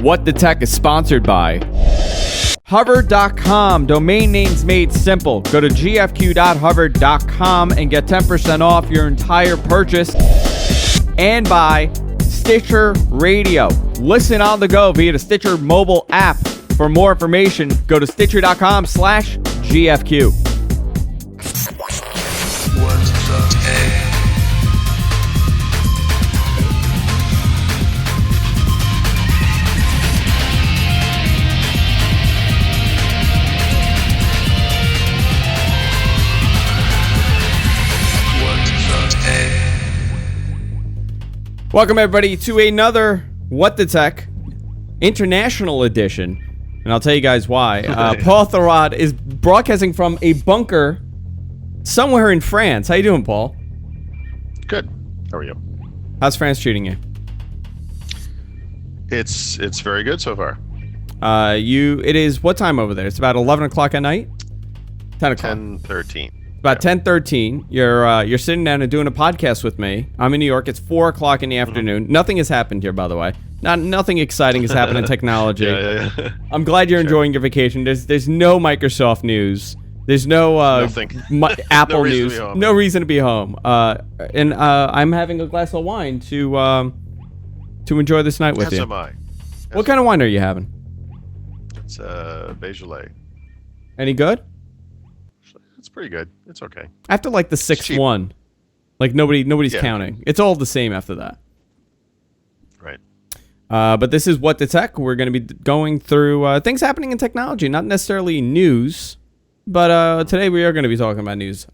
What the Tech is sponsored by Hover.com. Domain names made simple. Go to gfq.hover.com and get 10% off your entire purchase. And by Stitcher Radio. Listen on the go via the Stitcher mobile app. For more information, go to stitcher.com/GFQ. What's the tech? Welcome everybody to another What the Tech International Edition. And I'll tell you guys why. Paul Thurrott is broadcasting from a bunker somewhere in France. How you doing, Paul? Good. How are you? How's France treating you? It's very good so far. It is what time over there? It's about 11 o'clock at night? 10 o'clock. 10:13. About 10:13. You're sitting down and doing a podcast with me. I'm in New York. It's 4 o'clock in the afternoon. Nothing has happened here, by the way. Nothing exciting has happened in technology. Yeah. I'm glad you're enjoying your vacation. There's no Microsoft news. There's no Apple news. No reason to be home. And I'm having a glass of wine to enjoy this night with you. As am I. What kind of wine are you having? It's Beaujolais. Any good? It's pretty good. It's okay. After like the sixth one, like nobody's counting. It's all the same after that. Right. But this is What the Tech. We're going to be going through things happening in technology, not necessarily news, but today we are going to be talking about news.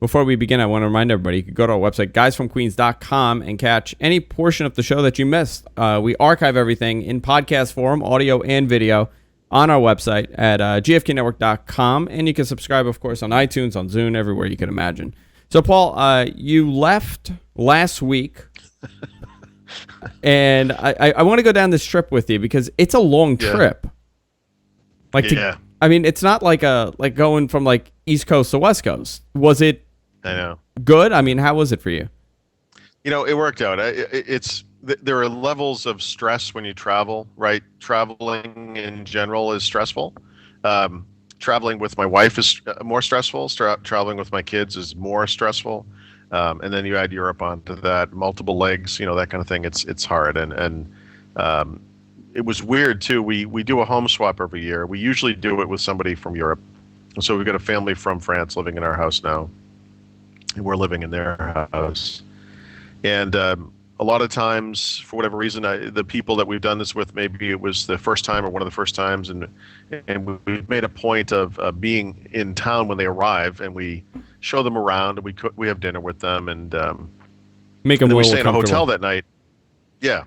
Before we begin, I want to remind everybody, you can go to our website, guysfromqueens.com, and catch any portion of the show that you missed. We archive everything in podcast form, audio and video, on our website at gfqnetwork.com, and you can subscribe, of course, on iTunes, on Zune, everywhere you can imagine. So, Paul, you left last week, and I want to go down this trip with you because it's a long trip. I mean, it's not like going from like East Coast to West Coast. Was it? I know. Good. I mean, how was it for you? You know, it worked out. There are levels of stress when you travel, right? Traveling in general is stressful. Traveling with my wife is more stressful. Traveling with my kids is more stressful. And then you add Europe onto that, multiple legs, that kind of thing. It's hard. And it was weird too. We do a home swap every year. We usually do it with somebody from Europe. So we've got a family from France living in our house now, and we're living in their house. And a lot of times, for whatever reason, the people that we've done this with, maybe it was the first time or one of the first times, and we've made a point of being in town when they arrive, and we show them around, and we have dinner with them, and make them. And then we stay in a hotel that night. Yeah,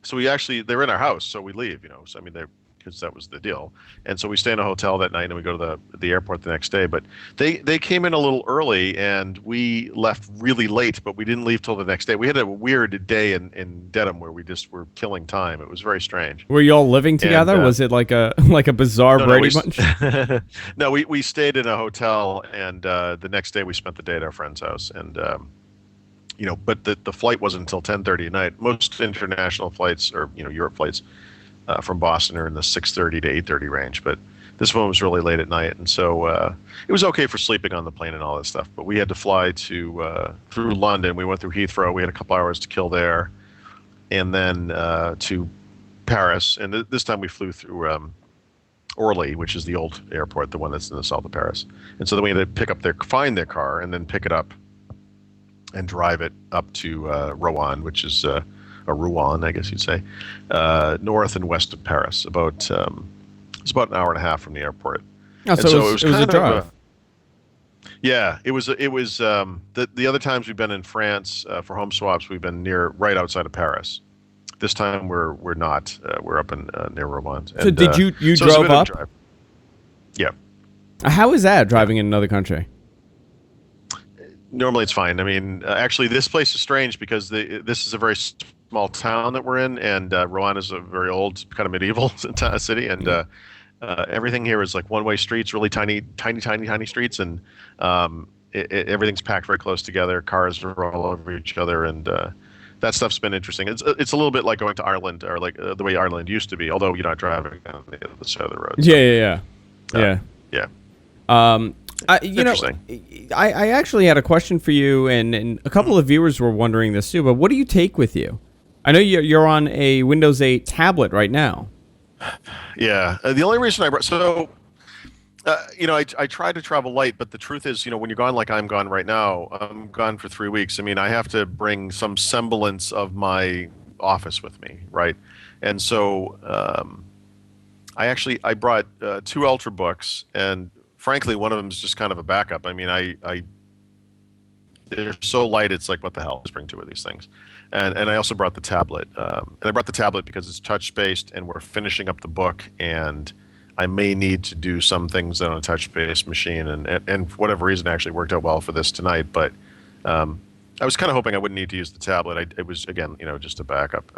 so they're in our house, so we leave. So I mean, because that was the deal, and so we stay in a hotel that night, and we go to the airport the next day. But they came in a little early, and we left really late, but we didn't leave till the next day. We had a weird day in Dedham where we just were killing time. It was very strange. Were you all living together? And, was it like a bizarre Brady Bunch? No, we stayed in a hotel, and the next day we spent the day at our friend's house, and but the flight wasn't until 10:30 at night. Most international flights, or Europe flights, from Boston are in the 6:30 to 8:30 range, but this one was really late at night, and so it was okay for sleeping on the plane and all that stuff. But we had to fly through London. We went through Heathrow. We had a couple hours to kill there, and then to Paris. And this time we flew through Orly, which is the old airport, the one that's in the south of Paris. And so then we had to find their car, and then pick it up and drive it up to Rouen, which is Rouen, I guess you'd say, north and west of Paris. It's about an hour and a half from the airport. Oh, so it was a drive. Yeah, it was. The other times we've been in France for home swaps, we've been right outside of Paris. This time we're not. We're up in near Rouen. So did you drove up? Drive. Yeah. How is that driving in another country? Normally it's fine. I mean, actually, this place is strange because this is a very small town that we're in, and Rouen is a very old, kind of medieval city, and everything here is like one-way streets, really tiny streets, and everything's packed very close together. Cars are all over each other, and that stuff's been interesting. It's a little bit like going to Ireland, or like the way Ireland used to be, although you're not driving on the other side of the road. So, Yeah. yeah. You know, Interesting. I actually had a question for you, and a couple of viewers were wondering this too. But what do you take with you? I know you're on a Windows 8 tablet right now. Yeah. The only reason I brought I try to travel light, but the truth is, when you're gone like I'm gone right now, I'm gone for 3 weeks. I mean, I have to bring some semblance of my office with me, right? And so I brought 2 Ultrabooks, and frankly, one of them is just kind of a backup. I mean, they're so light, it's like, what the hell? Just bring 2 of these things. And I also brought the tablet. And I brought the tablet because it's touch-based, and we're finishing up the book, and I may need to do some things on a touch-based machine, and for whatever reason, it actually worked out well for this tonight. But I was kind of hoping I wouldn't need to use the tablet. It was, again, just a backup.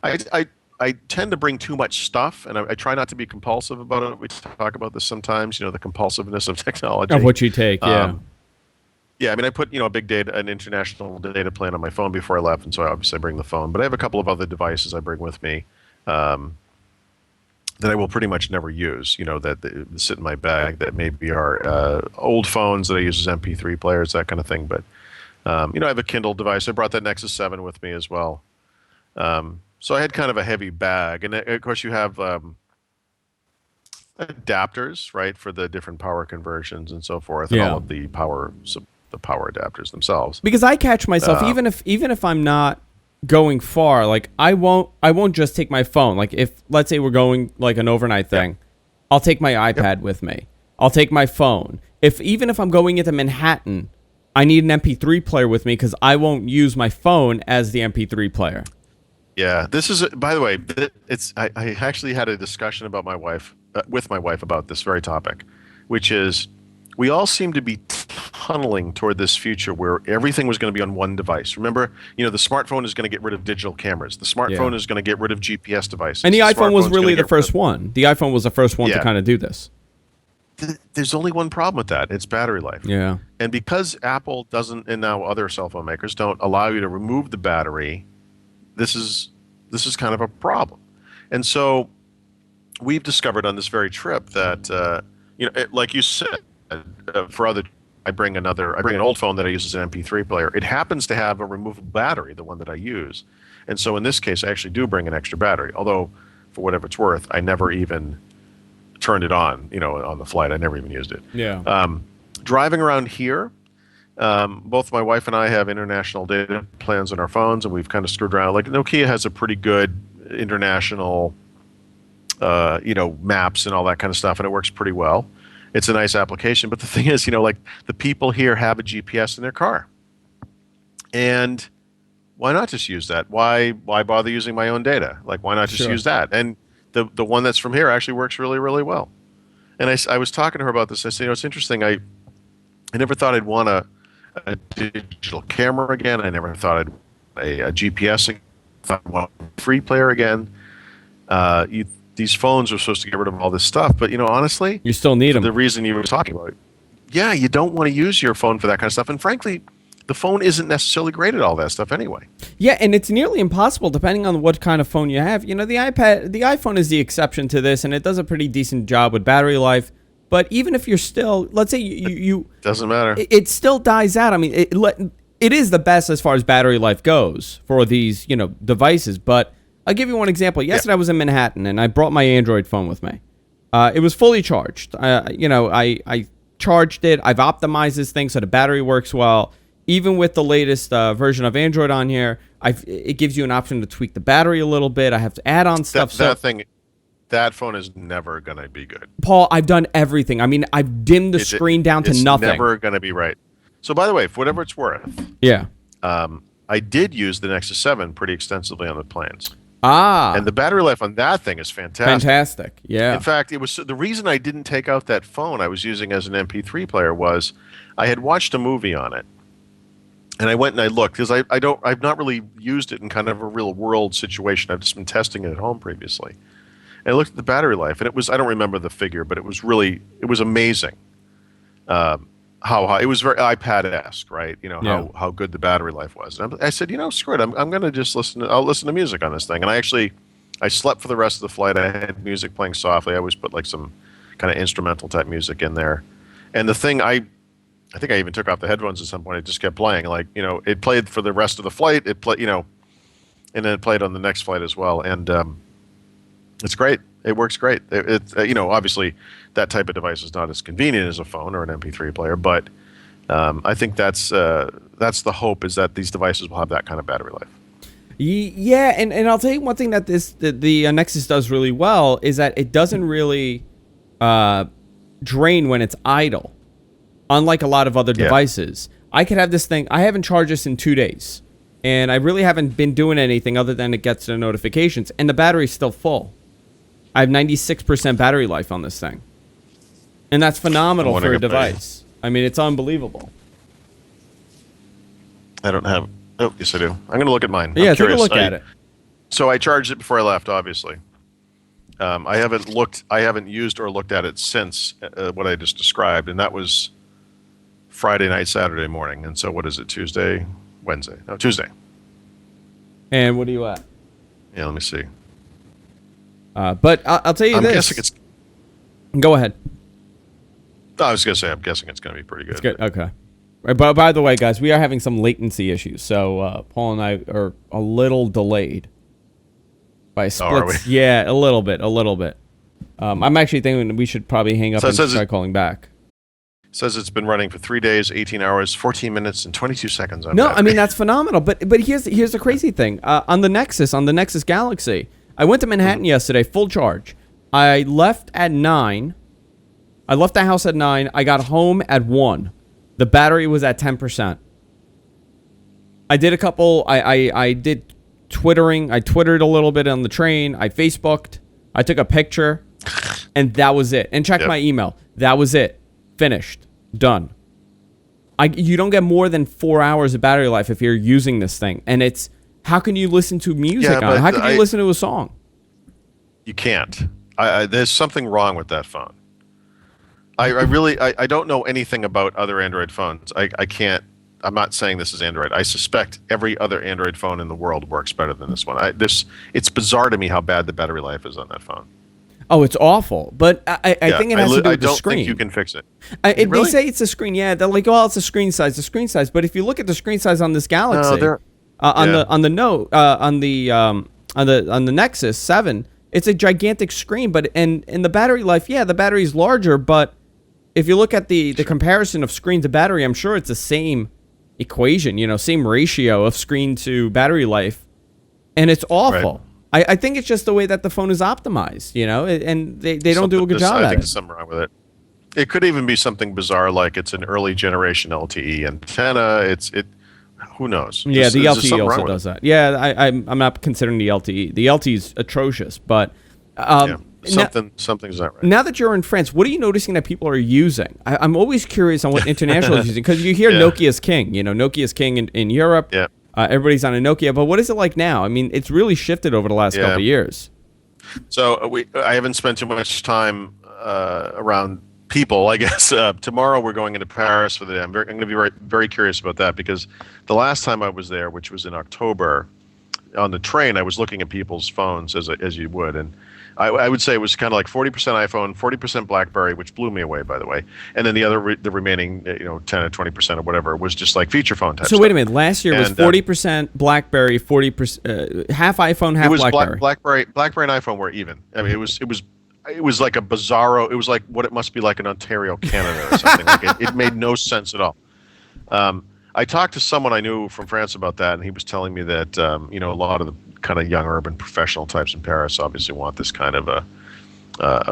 I tend to bring too much stuff, and I try not to be compulsive about it. We talk about this sometimes, the compulsiveness of technology. Of what you take, yeah. Yeah, I mean, I put an international data plan on my phone before I left, and so I bring the phone. But I have a couple of other devices I bring with me that I will pretty much never use. That sit in my bag that maybe are old phones that I use as MP3 players, that kind of thing. But I have a Kindle device. I brought that Nexus 7 with me as well. So I had kind of a heavy bag, and of course you have adapters, right, for the different power conversions and so forth, and all of the power adapters themselves. Because I catch myself, even if I'm not going far, like I won't just take my phone. Like if, let's say, we're going like an overnight thing, I'll take my iPad with me. I'll take my phone. Even if I'm going into Manhattan, I need an MP3 player with me because I won't use my phone as the MP3 player. Yeah, this is, by the way, I actually had a discussion about with my wife about this very topic, which is we all seem to be tunneling toward this future where everything was going to be on one device. Remember, the smartphone is going to get rid of digital cameras. The smartphone is going to get rid of GPS devices. And the iPhone was really the first one. The iPhone was the first one to kind of do this. There's only one problem with that. It's battery life. Yeah. And because Apple doesn't, and now other cell phone makers don't allow you to remove the battery, this is kind of a problem. And so we've discovered on this very trip that, like you said, I bring an old phone that I use as an MP3 player. It happens to have a removable battery, the one that I use. And so in this case, I actually do bring an extra battery. Although, for whatever it's worth, I never even turned it on, on the flight. I never even used it. Yeah. Driving around here, both my wife and I have international data plans on our phones, and we've kind of screwed around. Like Nokia has a pretty good international, maps and all that kind of stuff, and it works pretty well. It's a nice application, but the thing is, like the people here have a GPS in their car, and why not just use that? Why bother using my own data? Like, why not just use that? And the one that's from here actually works really, really well. And I was talking to her about this. I said, it's interesting. I never thought I'd want a digital camera again. I never thought I'd a GPS again. I thought I'd want a free player again. These phones are supposed to get rid of all this stuff, but honestly, you still need them. The reason you were talking about, you don't want to use your phone for that kind of stuff. And frankly, the phone isn't necessarily great at all that stuff anyway. Yeah, and it's nearly impossible depending on what kind of phone you have. The iPhone is the exception to this, and it does a pretty decent job with battery life. But even if you're still, let's say you doesn't matter, it still dies out. I mean, it is the best as far as battery life goes for these devices. But I'll give you one example. Yesterday I was in Manhattan, and I brought my Android phone with me. It was fully charged. I charged it. I've optimized this thing so the battery works well. Even with the latest version of Android on here, it gives you an option to tweak the battery a little bit. I have to add on stuff. That phone is never going to be good. Paul, I've done everything. I mean, I've dimmed the screen down to nothing. It's never going to be right. So, by the way, for whatever it's worth, I did use the Nexus 7 pretty extensively on the plans. And the battery life on that thing is fantastic. Yeah. In fact, it was the reason I didn't take out that phone I was using as an MP3 player was I had watched a movie on it. And I went and I looked because I've not really used it in kind of a real world situation. I've just been testing it at home previously. And I looked at the battery life, and I don't remember the figure, but it was amazing. how high it was, very iPad-esque, right? You know Yeah. how good the battery life was. And I said, screw it, I'm gonna just I'll listen to music on this thing. And I slept for the rest of the flight. I had music playing softly. I always put like some kind of instrumental type music in there. And the thing I think I even took off the headphones at some point. It just kept playing. Like, it played for the rest of the flight. It played, and then it played on the next flight as well. And it's great. It works great. Obviously that type of device is not as convenient as a phone or an MP3 player, but I think that's the hope, is that these devices will have that kind of battery life. Yeah, and I'll tell you one thing that the Nexus does really well is that it doesn't really drain when it's idle, unlike a lot of other devices. I could have this thing. I haven't charged this in 2 days, and I really haven't been doing anything other than it gets the notifications, and the battery's still full. I have 96% battery life on this thing, and that's phenomenal for a device. I mean, it's unbelievable. I don't have. Oh, yes, I do. I'm going to look at mine. Yeah, I'm take a curious. look at it. So I charged it before I left, obviously. I haven't used or looked at it since what I just described, and that was Friday night, Saturday morning. And so what is it? Tuesday, Wednesday? No, Tuesday. And what are you at? Yeah, let me see. But I'll tell you I'm this. guessing it's. Go ahead. I was going to say, I'm guessing it's going to be pretty good. It's good. Okay. Right, but by the way, guys, we are having some latency issues, so Paul and I are a little delayed by splits. are we? Yeah, a little bit. I'm actually thinking we should probably hang up and try calling back. Says it's been running for 3 days, 18 hours, 14 minutes, and 22 seconds on No, battery. I mean that's phenomenal. But here's the crazy thing. On the Nexus Galaxy, I went to Manhattan yesterday, full charge. I left at 9. I left the house at 9. I got home at 1. The battery was at 10%. I did a couple. I did Twittering. I Twittered a little bit on the train. I Facebooked. I took a picture, and that was it. And checked my email. That was it. Finished. Done. You don't get more than 4 hours of battery life if you're using this thing. And it's, how can you listen to music on it? How can you listen to a song? You can't. There's something wrong with that phone. I don't know anything about other Android phones. I can't. I'm not saying this is Android. I suspect every other Android phone in the world works better than this one. It's bizarre to me how bad the battery life is on that phone. Oh, it's awful. But I think it has to do with the screen. I don't think you can fix it. They Really? say it's a screen. Yeah, they're like, oh, it's a screen size. But if you look at the screen size on this Galaxy, on the Nexus 7, it's a gigantic screen. But and the battery life, the battery's larger. But if you look at the comparison of screen to battery, I'm sure it's the same equation. Same ratio of screen to battery life, and it's awful. Right. I think it's just the way that the phone is optimized, and they don't do a good job at it. I think there's something wrong with it. It could even be something bizarre, like it's an early generation LTE antenna. Who knows? Yeah, the LTE also does that. Yeah, I'm not considering the LTE. The LTE is atrocious, but something's not right. Now that you're in France, what are you noticing that people are using? I'm always curious on what international is using, because you hear Nokia's king. Nokia's king in Europe. Yeah. Everybody's on a Nokia, but what is it like now? I mean, it's really shifted over the last couple of years. So I haven't spent too much time around people, I guess. Tomorrow we're going into Paris for the day. I'm going to be very, very curious about that, because the last time I was there, which was in October, on the train, I was looking at people's phones as you would, and I would say it was kind of like 40% iPhone, 40% BlackBerry, which blew me away, by the way, and then the remaining 10 or 20% or whatever was just like feature phone type. So stuff. Wait a minute, last year was 40% BlackBerry, 40% half iPhone, half BlackBerry. BlackBerry and iPhone were even. I mean, it was like a bizarro. It was like what it must be like in Ontario, Canada, or something. Like it made no sense at all. I talked to someone I knew from France about that, and he was telling me that a lot of the kind of young urban professional types in Paris obviously want this kind of a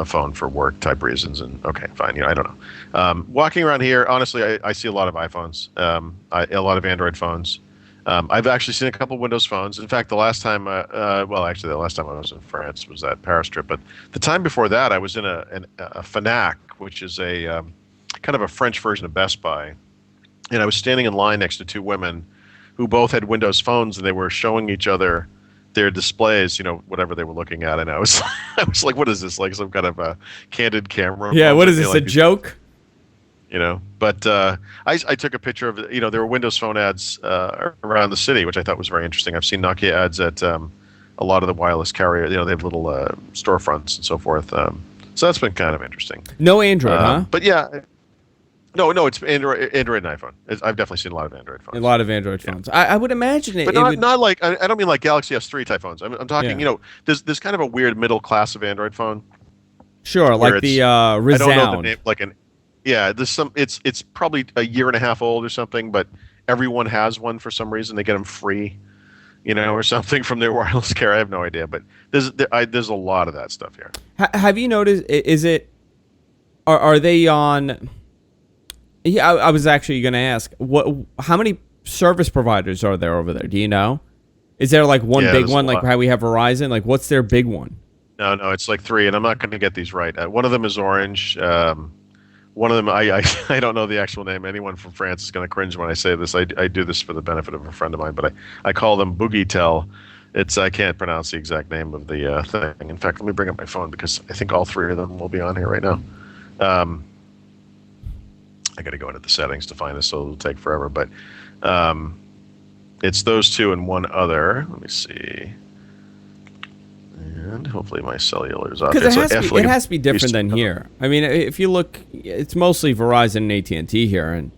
phone for work type reasons. And okay, fine. I don't know. Walking around here, honestly, I see a lot of iPhones, a lot of Android phones. I've actually seen a couple Windows phones. In fact, the last time I was in France was that Paris trip. But the time before that, I was in a Fnac, which is a kind of a French version of Best Buy. And I was standing in line next to two women who both had Windows phones, and they were showing each other their displays, whatever they were looking at. And I was like, what is this? Like some kind of a candid camera? Yeah, what is this, a joke? you know. But I took a picture of, there were Windows Phone ads around the city, which I thought was very interesting. I've seen Nokia ads at a lot of the wireless carrier. They have little storefronts and so forth. So that's been kind of interesting. No Android, huh? But yeah, no, it's Android and iPhone. I've definitely seen a lot of Android phones. A lot of Android phones. I would imagine it. But it would, not like, I don't mean like Galaxy S3 type phones. I'm talking, Yeah. there's kind of a weird middle class of Android phone. Sure, where like the I don't know the Resound. name, there's some. It's probably a year and a half old or something, but everyone has one for some reason. They get them free, or something from their wireless carrier. I have no idea, but there's a lot of that stuff here. Have you noticed? Is it? Are they on? Yeah, I was actually going to ask. How many service providers are there over there? Do you know? Is there like one Yeah, big there's a one, like lot. how we have Verizon? Like, what's their big one? No, it's like three, and I'm not going to get these right. One of them is Orange. One of them, I don't know the actual name. Anyone from France is going to cringe when I say this. I do this for the benefit of a friend of mine, but I call them Boogietel. I can't pronounce the exact name of the thing. In fact, let me bring up my phone because I think all three of them will be on here right now. I got to go into the settings to find this, so it'll take forever. But it's those two and one other. Let me see. And hopefully my cellular is off. Because It's it has to be different than here. I mean, if you look, it's mostly Verizon and AT&T here, and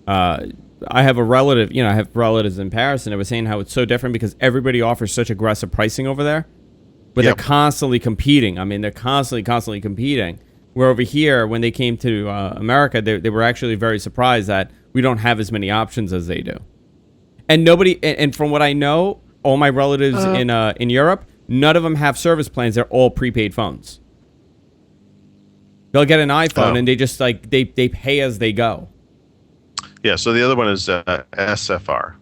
I have a relative. I have relatives in Paris, and they were saying how it's so different because everybody offers such aggressive pricing over there, but Yep. they're constantly competing. I mean, they're constantly competing. Where over here, when they came to America, they were actually very surprised that we don't have as many options as they do. And and from what I know, all my relatives in Europe, none of them have service plans. They're all prepaid phones. They'll get an iPhone and they just they pay as they go. Yeah, so the other one is SFR.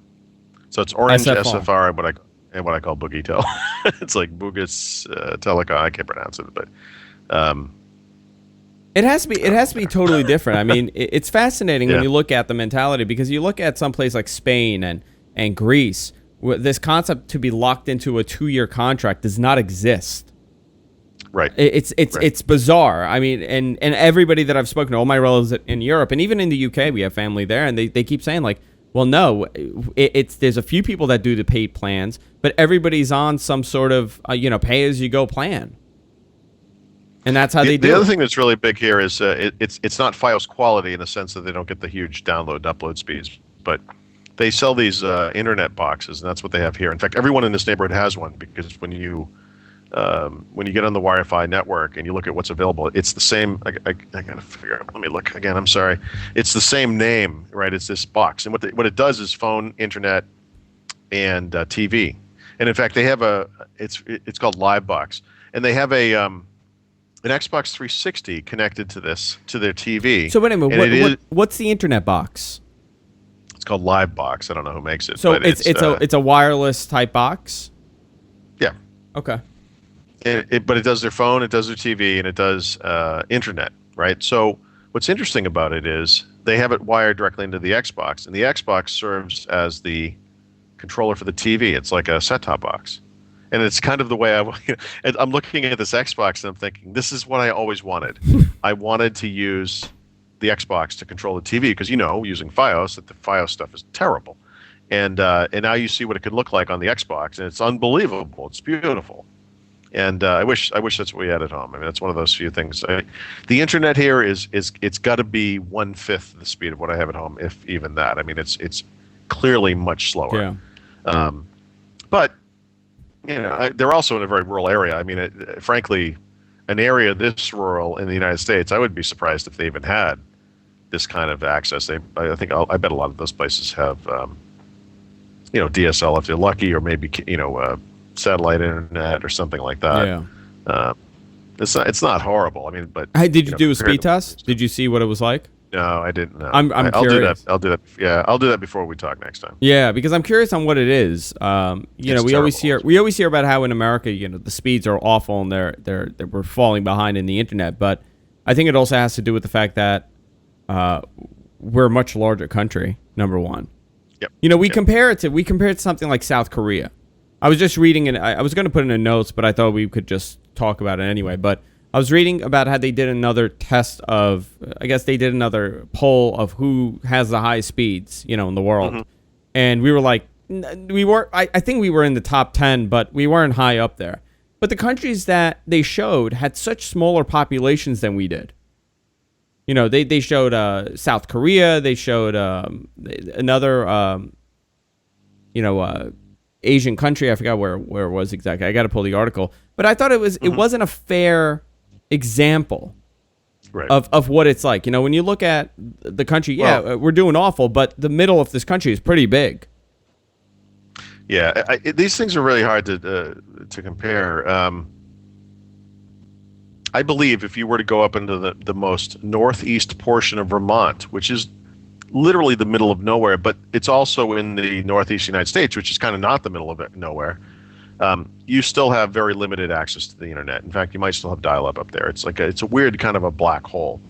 So it's Orange SFR, and what I call Boogie Tel. It's like Bugis Telecom. I can't pronounce it, but it has to be totally different. I mean, it's fascinating when you look at the mentality, because you look at some place like Spain and Greece, where this concept to be locked into a 2-year contract does not exist. right. It's bizarre. I mean, and everybody that I've spoken to, all my relatives in Europe and even in the UK, we have family there, and they keep saying like, well, no, there's a few people that do the paid plans, but everybody's on some sort of pay as you go plan, and that's how they do. The other it. thing that's really big here is it's not FiOS quality in the sense that they don't get the huge upload speeds, but they sell these internet boxes, and that's what they have here. In fact, everyone in this neighborhood has one, because when you get on the Wi-Fi network and you look at what's available, it's the same. I gotta figure out. Let me look again. I'm sorry. It's the same name, right? It's this box, and what it does is phone, internet, and TV. And in fact, they have it's called Live Box, and they have an Xbox 360 connected to their TV. So wait a minute, And what's the internet box? it's called Live Box. I don't know who makes it. So but it's a wireless type box. yeah. Okay. But it does their phone, it does their TV, and it does internet, right? So what's interesting about it is they have it wired directly into the Xbox, and the Xbox serves as the controller for the TV. It's like a set-top box. And it's kind of the way I'm looking at this Xbox, and I'm thinking, this is what I always wanted. I wanted to use the Xbox to control the TV, because, using FiOS, that the FiOS stuff is terrible. And now you see what it could look like on the Xbox, and it's unbelievable. It's beautiful. And I wish that's what we had at home. I mean, that's one of those few things. The internet here it's got to be 1/5 the speed of what I have at home, if even that. I mean, it's clearly much slower. Yeah. But they're also in a very rural area. I mean, frankly, an area this rural in the United States, I would be surprised if they even had this kind of access. I bet a lot of those places have DSL if they're lucky, or maybe satellite internet or something like that. Yeah. It's not horrible. I mean, but Hey, did you do a compared speed to- test? Did you see what it was like? No, I didn't. No. I'm I'll do curious. that. I'll do that. Yeah, I'll do that before we talk next time. Yeah, because I'm curious on what it is. It's We always terrible. hear about how in America, the speeds are awful and we're falling behind in the internet. But I think it also has to do with the fact that we're a much larger country. Number one. Yep. We compare it to something like South Korea. I was just reading, and I was going to put in the notes, but I thought we could just talk about it anyway. But I was reading about how they did another test of, I guess they did another poll of who has the highest speeds, in the world. Mm-hmm. And we were like, I think we were in the top 10, but we weren't high up there. But the countries that they showed had such smaller populations than we did. They showed South Korea. They showed another, Asian country. I forgot where it was exactly. I got to pull the article. But I thought it wasn't a fair example Right. of what it's like. When you look at the country, we're doing awful, but the middle of this country is pretty big. Yeah, these things are really hard to compare. I believe if you were to go up into the most northeast portion of Vermont, which is literally the middle of nowhere, but it's also in the northeast United States, which is kind of not the middle of nowhere, you still have very limited access to the internet. In fact, you might still have dial-up up there. It's a weird kind of a black hole.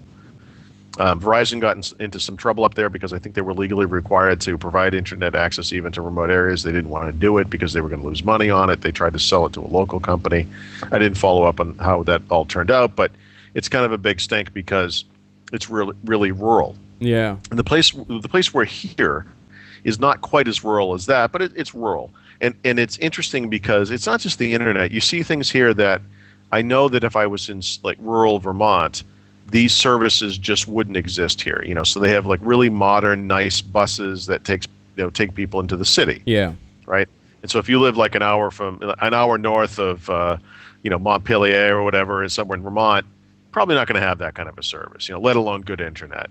Verizon got into some trouble up there because I think they were legally required to provide internet access even to remote areas. They didn't want to do it because they were going to lose money on it. They tried to sell it to a local company. I didn't follow up on how that all turned out, but it's kind of a big stink because it's really, really rural. Yeah. And the place we're here is not quite as rural as that, but it's rural. And it's interesting because it's not just the internet. You see things here that I know that if I was in like rural Vermont, these services just wouldn't exist here. So they have like really modern, nice buses that take people into the city. Yeah. Right. And so if you live like an hour north of Montpelier or whatever, is somewhere in Vermont, probably not going to have that kind of a service. Let alone good internet.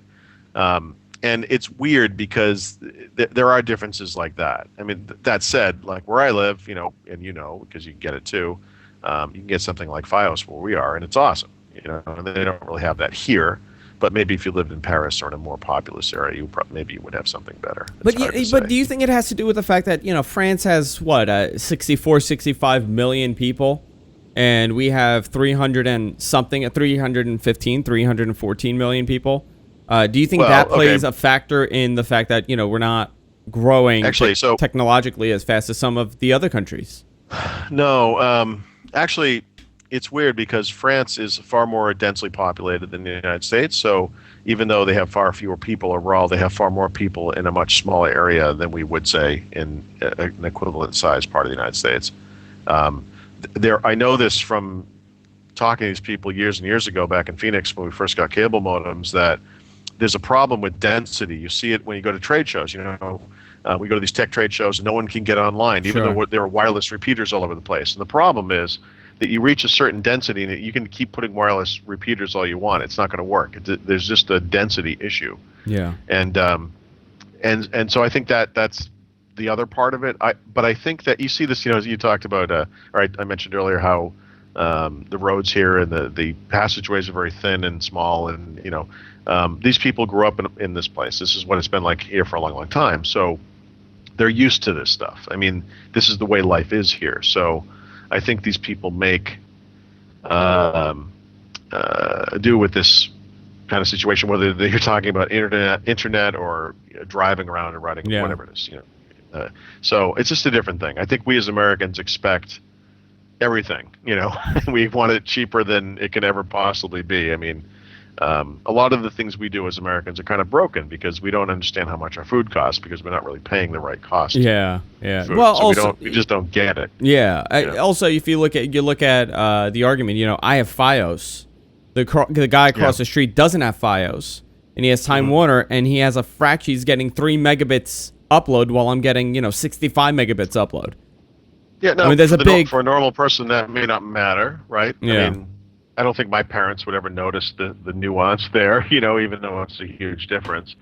And it's weird because there are differences like that. I mean, that said, like where I live, and because you can get it too, you can get something like Fios where we are, and it's awesome. And they don't really have that here. But maybe if you lived in Paris or in a more populous area, maybe you would have something better. But do you think it has to do with the fact that France has 64, 65 million people, and we have 314 million people? Do you think that plays a factor in the fact that we're not growing technologically as fast as some of the other countries? No, actually, it's weird because France is far more densely populated than the United States. So even though they have far fewer people overall, they have far more people in a much smaller area than we would say in an equivalent size part of the United States. I know this from talking to these people years and years ago back in Phoenix when we first got cable modems, that there's a problem with density. You see it when you go to trade shows. We go to these tech trade shows and no one can get online, even though there are wireless repeaters all over the place. And the problem is that you reach a certain density and you can keep putting wireless repeaters all you want. It's not going to work. There's just a density issue. Yeah. And so I think that's the other part of it. But I think that you see this, as you talked about, I mentioned earlier how the roads here and the passageways are very thin and small, and these people grew up in this place. This is what it's been like here for a long, long time. So they're used to this stuff. I mean, this is the way life is here. So I think these people make do with this kind of situation, whether you're talking about internet or driving around and riding, whatever it is. So it's just a different thing. I think we as Americans expect everything. We want it cheaper than it can ever possibly be. I mean, a lot of the things we do as Americans are kind of broken because we don't understand how much our food costs because we're not really paying the right cost. Yeah. Food. Well, so also we just don't get it. Yeah. Also, if you look at the argument, I have FiOS. The guy across the street doesn't have FiOS, and he has Time Warner, and he has a fraction. He's getting 3 megabits upload while I'm getting 65 megabits upload. Yeah. No. I mean, there's for a normal person that may not matter, right? Yeah. I mean, I don't think my parents would ever notice the nuance there, even though it's a huge difference,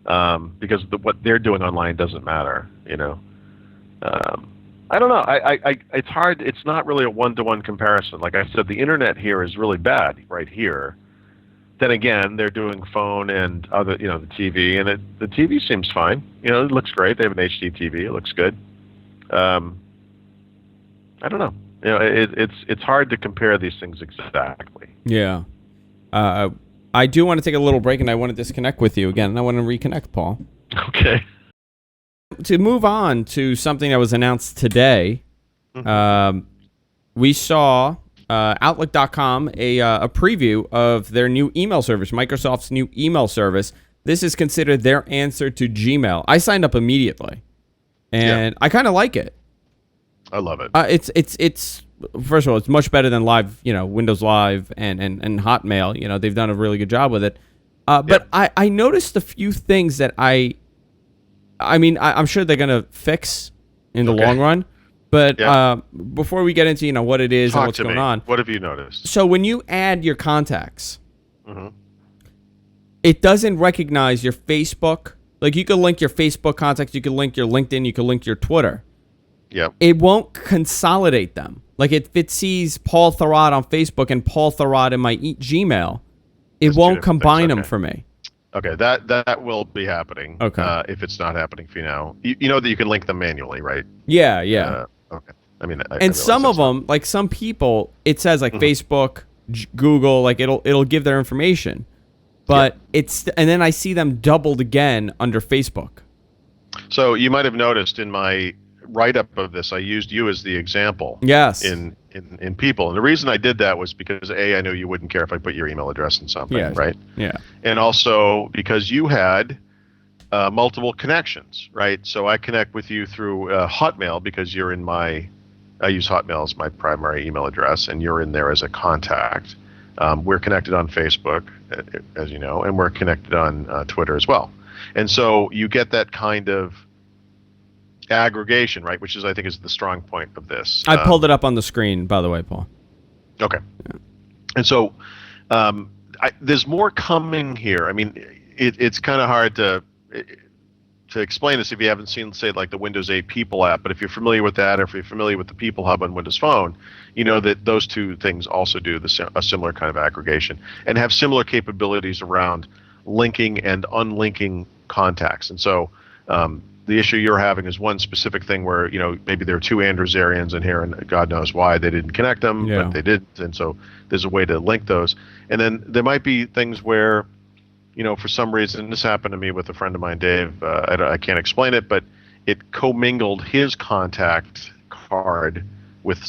because what they're doing online doesn't matter, I don't know. It's hard. It's not really a one-to-one comparison. Like I said, the internet here is really bad right here. Then again, they're doing phone and other, the TV, and the TV seems fine. It looks great. They have an HD TV. It looks good. I don't know. It's hard to compare these things exactly. Yeah. I do want to take a little break, and I want to disconnect with you again, and I want to reconnect, Paul. Okay. To move on to something that was announced today, we saw Outlook.com a preview of their new email service, Microsoft's new email service. This is considered their answer to Gmail. I signed up immediately, and I kind of like it. I love it. It's first of all, it's much better than Live, Windows Live and Hotmail. They've done a really good job with it. But I noticed a few things that I'm sure they're gonna fix in the long run. But before we get into what it is and what's going on, what have you noticed? So when you add your contacts, it doesn't recognize your Facebook. Like you can link your Facebook contacts, you can link your LinkedIn, you can link your Twitter. Yep. It won't consolidate them. Like if it sees Paul Thurrott on Facebook and Paul Thurrott in my Gmail, it won't combine them for me. Okay, that will be happening. Okay. If it's not happening for you now, you know that you can link them manually, right? Yeah. Okay. I mean, and some of them, like some people, it says like Facebook, Google, like it'll give their information, but and then I see them doubled again under Facebook. So you might have noticed in my write-up of this, I used you as the example. Yes. In people, and the reason I did that was because I knew you wouldn't care if I put your email address in something, right? Yeah. And also because you had multiple connections, right? So I connect with you through Hotmail because you're in I use Hotmail as my primary email address, and you're in there as a contact. We're connected on Facebook, as you know, and we're connected on Twitter as well. And so you get that kind of aggregation, right? Which I think is the strong point of this. I pulled it up on the screen, by the way, Paul. Okay. Yeah. And so there's more coming here. I mean, it's kind of hard to explain this if you haven't seen, say, like the Windows 8 People app. But if you're familiar with that, or if you're familiar with the People Hub on Windows Phone, you know that those two things also do a similar kind of aggregation and have similar capabilities around linking and unlinking contacts. And so the issue you're having is one specific thing where, maybe there are two Andrewsarians in here and God knows why they didn't connect them, but they did. And so there's a way to link those. And then there might be things where, for some reason, this happened to me with a friend of mine, Dave. I can't explain it, but it commingled his contact card with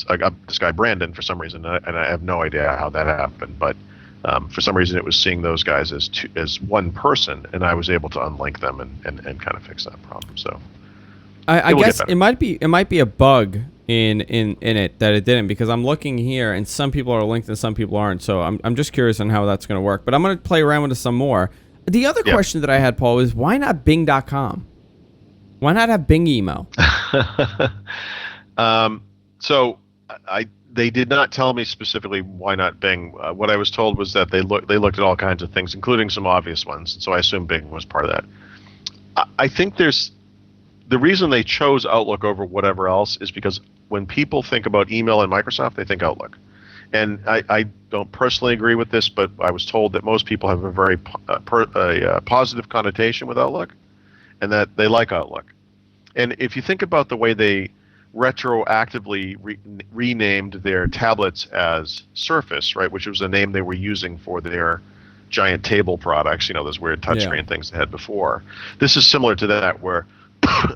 this guy, Brandon, for some reason. And I have no idea how that happened. But for some reason, it was seeing those guys as one person, and I was able to unlink them and kind of fix that problem. So I guess it might be a bug in it that it didn't, because I'm looking here and some people are linked and some people aren't. So I'm just curious on how that's going to work. But I'm going to play around with it some more. The other question that I had, Paul, is why not Bing.com? Why not have Bing email? So they did not tell me specifically why not Bing. What I was told was that they looked at all kinds of things, including some obvious ones. So I assume Bing was part of that. I think the reason they chose Outlook over whatever else is because when people think about email and Microsoft, they think Outlook. And I don't personally agree with this, but I was told that most people have a very positive connotation with Outlook, and that they like Outlook. And if you think about the way they retroactively renamed their tablets as Surface, right, which was a name they were using for their giant table products, those weird touchscreen things they had before. This is similar to that, where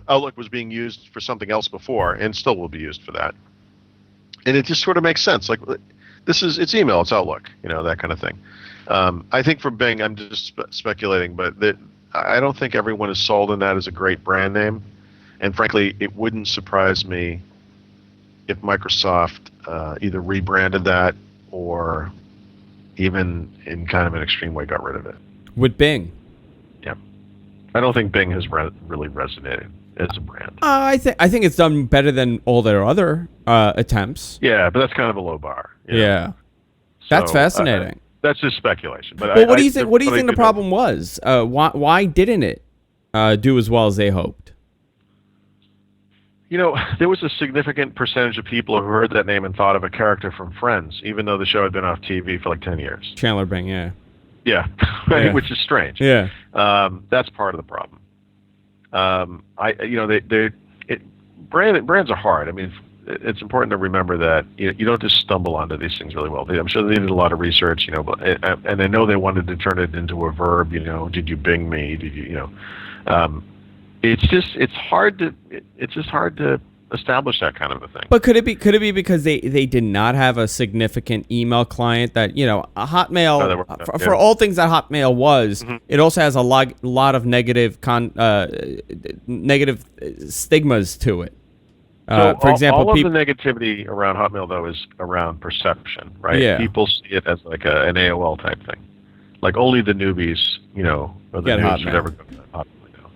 Outlook was being used for something else before and still will be used for that. And it just sort of makes sense. Like, it's email, it's Outlook, that kind of thing. I think for Bing, I'm just speculating, but I don't think everyone is sold on that as a great brand name. And frankly, it wouldn't surprise me if Microsoft either rebranded that or even in kind of an extreme way got rid of it. With Bing? Yeah. I don't think Bing has really resonated as a brand. I think it's done better than all their other attempts. Yeah, but that's kind of a low bar. Yeah. That's fascinating. That's just speculation. But what do you think? What do you think the problem was? Why didn't it do as well as they hoped? There was a significant percentage of people who heard that name and thought of a character from Friends, even though the show had been off TV for like 10 years. Chandler Bing, yeah. Yeah, right, yeah. Which is strange. Yeah. That's part of the problem. Brands are hard. I mean, it's important to remember that you don't just stumble onto these things really well. I'm sure they did a lot of research, and I know they wanted to turn it into a verb. Did you Bing me? Did you? It's just hard to establish that kind of a thing. But could it be because they did not have a significant email client that, a Hotmail for all things that Hotmail was, it also has a lot of negative negative stigmas to it. For example, all of the negativity around Hotmail though is around perception, right? Yeah. People see it as like an AOL type thing. Like only the newbies, or the Get noobs Hotmail. would ever go to Hotmail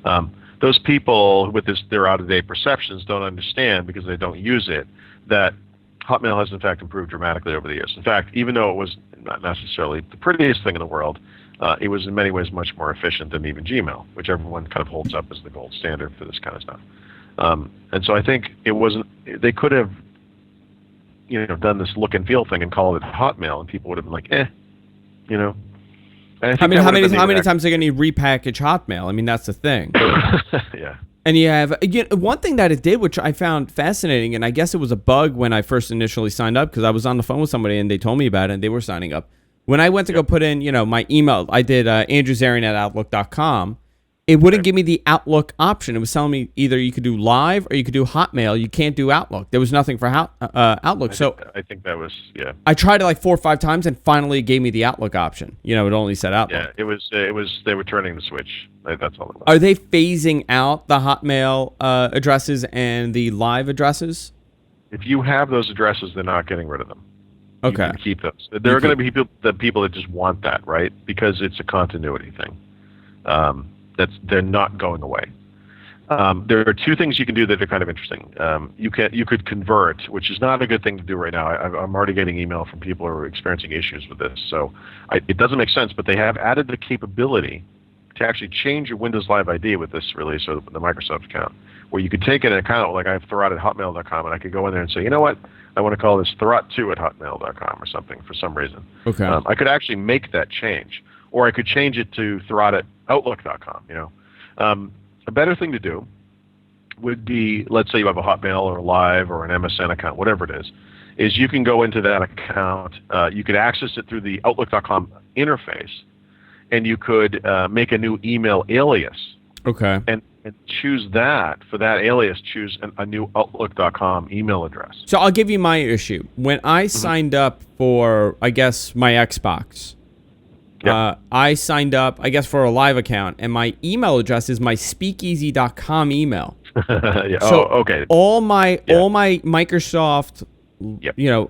now. Those people with their out-of-date perceptions don't understand, because they don't use it, that Hotmail has in fact improved dramatically over the years. In fact, even though it was not necessarily the prettiest thing in the world, it was in many ways much more efficient than even Gmail, which everyone kind of holds up as the gold standard for this kind of stuff. And so I think they could have, done this look and feel thing and called it Hotmail, and people would have been like, And how many times are they going to repackage Hotmail? I mean, that's the thing. Yeah. And you have one thing that it did, which I found fascinating, and I guess it was a bug when I first initially signed up, because I was on the phone with somebody and they told me about it and they were signing up. When I went to go put in, my email, I did andrewzarian@outlook.com. It wouldn't give me the Outlook option. It was telling me either you could do Live or you could do Hotmail. You can't do Outlook. There was nothing for Outlook. I think that was, yeah. I tried it like 4 or 5 times and finally it gave me the Outlook option. It only said Outlook. Yeah, it was. They were turning the switch. That's all it was. Are they phasing out the Hotmail addresses and the Live addresses? If you have those addresses, they're not getting rid of them. Okay. You can keep those. There are going to be people that just want that, right? Because it's a continuity thing. They're not going away. There are 2 things you can do that are kind of interesting. You could convert, which is not a good thing to do right now. I'm already getting email from people who are experiencing issues with this. So it doesn't make sense, but they have added the capability to actually change your Windows Live ID with this release, or the Microsoft account, where you could take an account, like I have Thurrott at hotmail.com, and I could go in there and say, you know what, I want to call this Thurrott2 at hotmail.com or something for some reason. Okay. I could actually make that change. Or I could change it to Thurrott at outlook.com. A better thing to do would be, let's say you have a Hotmail or a Live or an MSN account, whatever it is you can go into that account. You could access it through the outlook.com interface, and you could make a new email alias. Okay. And choose that. For that alias, choose a new outlook.com email address. So I'll give you my issue. When I signed up for, I guess, my Xbox, I signed up, I guess, for a Live account, and my email address is my speakeasy.com email. Yeah. So okay. all my Microsoft,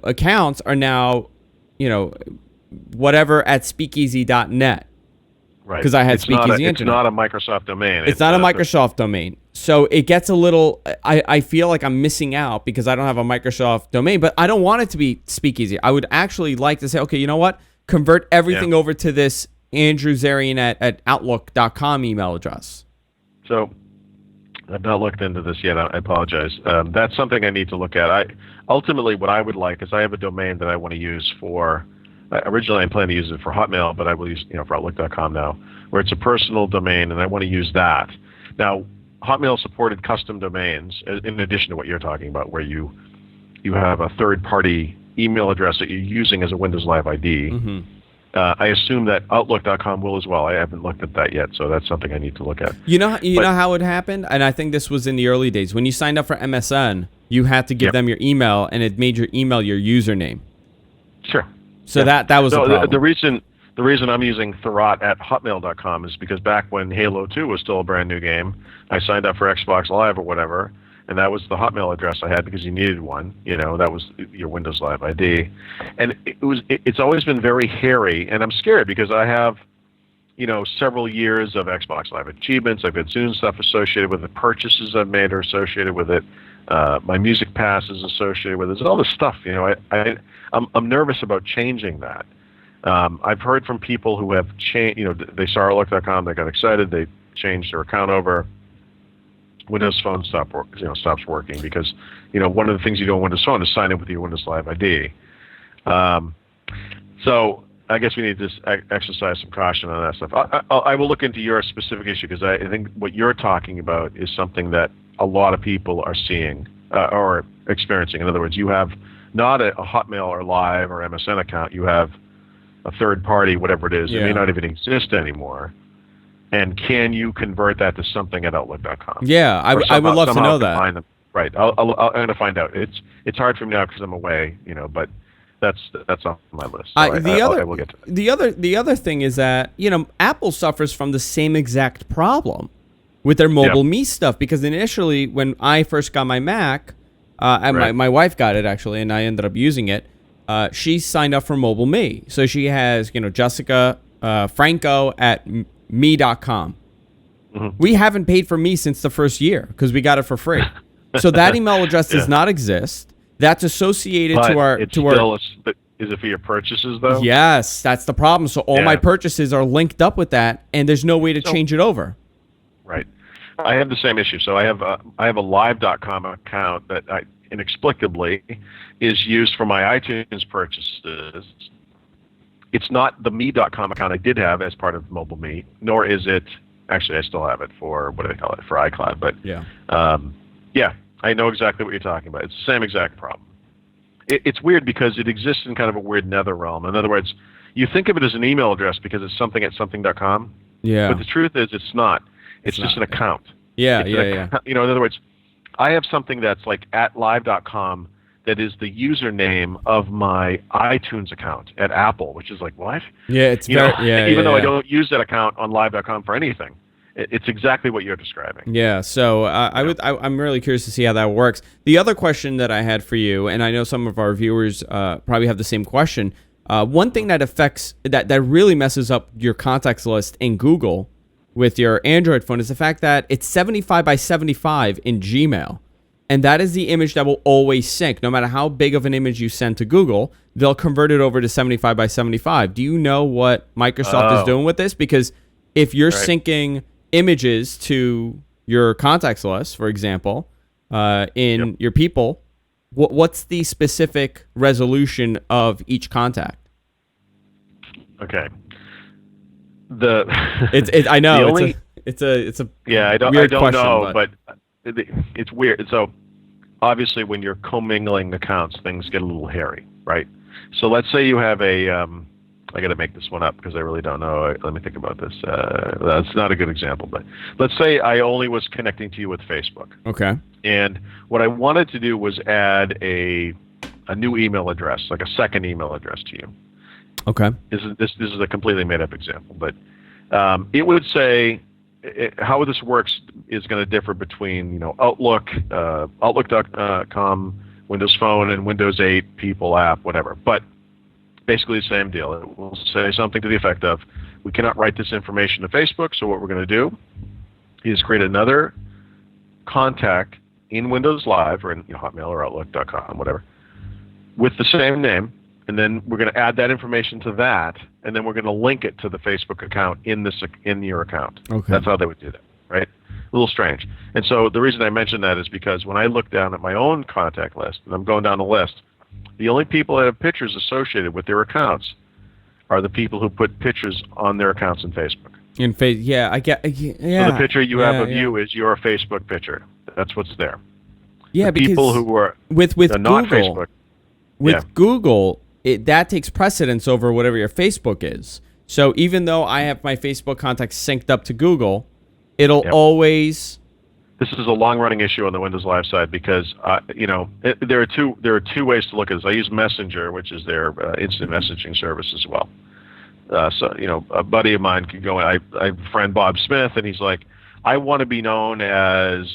accounts are now, whatever at speakeasy.net. Right. Because I had Speakeasy Internet. It's not a Microsoft domain. It's not a Microsoft domain. So it gets a little, I feel like I'm missing out because I don't have a Microsoft domain, but I don't want it to be Speakeasy. I would actually like to say, okay, you know what? Convert everything over to this Andrew Zarian at outlook.com email address. So I've not looked into this yet. I apologize. That's something I need to look at. Ultimately, what I would like is I have a domain that I want to use for, originally I planned to use it for Hotmail, but I will use for outlook.com now, where it's a personal domain, and I want to use that. Now, Hotmail supported custom domains, in addition to what you're talking about, where you have a third-party email address that you're using as a Windows Live ID. Mm-hmm. I assume that Outlook.com will as well. I haven't looked at that yet, so that's something I need to look at. You know how it happened? And I think this was in the early days. When you signed up for MSN, you had to give them your email, and it made your email your username. Sure. So that was the problem. The reason I'm using Thurrott at hotmail.com is because back when Halo 2 was still a brand new game, I signed up for Xbox Live or whatever, and that was the Hotmail address I had because you needed one. That was your Windows Live ID. And it's always been very hairy, and I'm scared because I have, several years of Xbox Live achievements. I've had Zune stuff associated with it. Purchases I've made are associated with it. My Music Pass is associated with it. There's all this stuff. I'm nervous about changing that. I've heard from people who have changed. They saw Outlook.com, they got excited, they changed their account over. Windows Phone stops working because one of the things you do on Windows Phone is sign in with your Windows Live ID. So I guess we need to exercise some caution on that stuff. I will look into your specific issue because I think what you're talking about is something that a lot of people are seeing or experiencing. In other words, you have not a Hotmail or Live or MSN account. You have a third party, whatever it is. It may not even exist anymore. And can you convert that to something at Outlook.com? Yeah, I would love to know that. Right. I'm going to find out. It's hard for me now because I'm away, but that's on my list. So I will get to that. The other thing is that Apple suffers from the same exact problem with their mobile me stuff, because initially when I first got my Mac, and Right. my wife got it actually, and I ended up using it. She signed up for mobile me, so she has Jessica Franco at me.com. Mm-hmm. We haven't paid for me since the first year because we got it for free. So that email address does not exist. That's associated But to our it's to our. still but is it for your purchases though? Yes, that's the problem. So all my purchases are linked up with that, and there's no way to change it over. Right. I have the same issue. So I have a live.com account that I inexplicably is used for my iTunes purchases. It's not the me.com account I did have as part of Mobile Me, nor is it, actually I still have it for, what do they call it, for iCloud. But yeah, I know exactly what you're talking about. It's the same exact problem. It's weird because it exists in kind of a weird nether realm. In other words, you think of it as an email address because it's something at something.com. Yeah. But the truth is it's not. It's just an account. Yeah, In other words, I have something that's like at live.com that is the username of my iTunes account at Apple, which is like, what? Yeah, it's even though I don't use that account on live.com for anything. It's exactly what you're describing. Yeah, so I'm really curious to see how that works. The other question that I had for you, and I know some of our viewers probably have the same question. One thing that affects that really messes up your contacts list in Google with your Android phone is the fact that it's 75 by 75 in Gmail. And that is the image that will always sync. No matter how big of an image you send to Google, they'll convert it over to 75 by 75. Do you know what Microsoft is doing with this? Because if you're syncing images to your contacts list, for example, in your people, what's the specific resolution of each contact? Okay. I know it's a I don't question, know, but it's weird. So obviously, when you're commingling accounts, things get a little hairy, right? So let's say you have a I got to make this one up because I really don't know. Let me think about this. That's not a good example, but let's say I only was connecting to you with Facebook. Okay. And what I wanted to do was add a new email address, like a second email address to you. Okay. This is a completely made up example, but it would say how this works is going to differ between Outlook, Outlook.com, Windows Phone, and Windows 8 People app, whatever. But basically the same deal. It will say something to the effect of, we cannot write this information to Facebook, so what we're going to do is create another contact in Windows Live or in Hotmail or Outlook.com, whatever, with the same name. And then we're going to add that information to that, and then we're going to link it to the Facebook account in your account. Okay. That's how they would do that, right? A little strange. And so the reason I mention that is because when I look down at my own contact list, and I'm going down the list, the only people that have pictures associated with their accounts are the people who put pictures on their accounts in Facebook. I get. Yeah. So the picture you have of you is your Facebook picture. That's what's there. Yeah, the because people who are with not Google, Facebook. with Google, that takes precedence over whatever your Facebook is. So even though I have my Facebook contacts synced up to Google, it'll always. This is a long-running issue on the Windows Live side because there are two ways to look at this. I use Messenger, which is their instant messaging service as well. So a buddy of mine could go. I have a friend, Bob Smith, and he's like, I want to be known as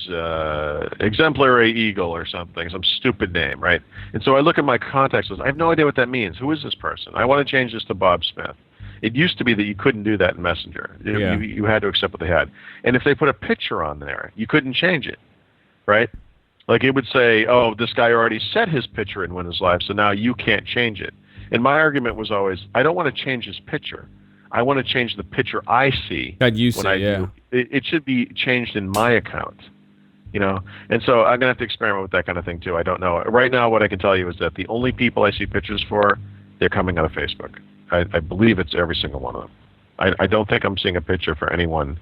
Exemplary Eagle or something, some stupid name, right? And so I look at my contacts list. I have no idea what that means. Who is this person? I want to change this to Bob Smith. It used to be that you couldn't do that in Messenger. You had to accept what they had. And if they put a picture on there, you couldn't change it, right? Like it would say, oh, this guy already set his picture in Windows Live, so now you can't change it. And my argument was always, I don't want to change his picture. I want to change the picture I see. That you see, yeah. It should be changed in my account, And so I'm going to have to experiment with that kind of thing too. I don't know. Right now, what I can tell you is that the only people I see pictures for, they're coming out of Facebook. I believe it's every single one of them. I don't think I'm seeing a picture for anyone.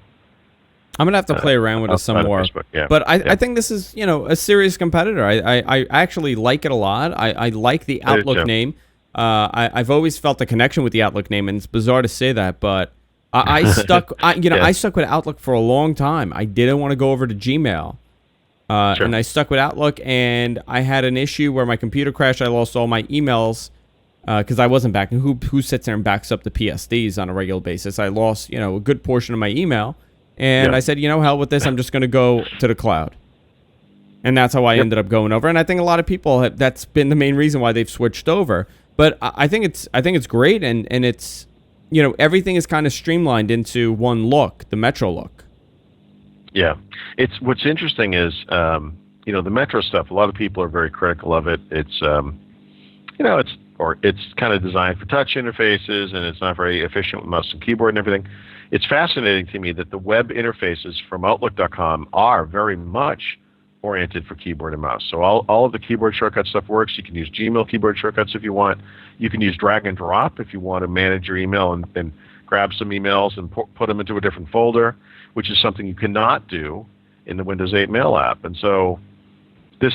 I'm gonna have to play around with it some more. Yeah. But I think this is a serious competitor. I actually like it a lot. I like the Outlook name. I've always felt a connection with the Outlook name, and it's bizarre to say that, but I stuck. I stuck with Outlook for a long time. I didn't want to go over to Gmail, Sure. and I stuck with Outlook, and I had an issue where my computer crashed. I lost all my emails because I wasn't backing. Who sits there and backs up the PSDs on a regular basis? I lost, a good portion of my email, and Yeah. I said, hell with this. I'm just going to go to the cloud, and that's how I ended up going over. And I think a lot of people that's been the main reason why they've switched over. But I think it's great, and it's everything is kind of streamlined into one look, the Metro look. Yeah, it's what's interesting is the Metro stuff. A lot of people are very critical of it. It's it's kind of designed for touch interfaces, and it's not very efficient with mouse and keyboard and everything. It's fascinating to me that the web interfaces from Outlook.com are very much oriented for keyboard and mouse. So all of the keyboard shortcut stuff works. You can use Gmail keyboard shortcuts if you want. You can use drag and drop if you want to manage your email and grab some emails and put them into a different folder, which is something you cannot do in the Windows 8 Mail app. And so this,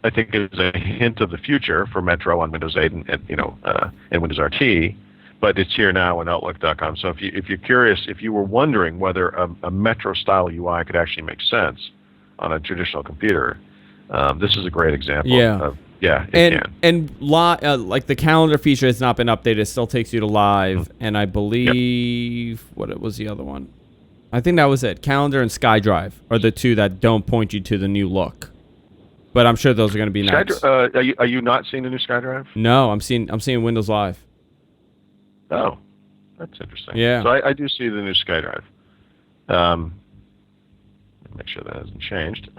I think, is a hint of the future for Metro on Windows 8 and Windows RT, but it's here now in Outlook.com. So if you're curious, if you were wondering whether a Metro style UI could actually make sense on a traditional computer, this is a great example. Yeah. It can. And like the calendar feature has not been updated. It still takes you to live, and I believe what was the other one? I think that was it. Calendar and SkyDrive are the two that don't point you to the new look. But I'm sure those are going to be nice. Are you not seeing the new SkyDrive? No, I'm seeing Windows Live. Oh, that's interesting. Yeah. So I do see the new SkyDrive. Make sure that hasn't changed.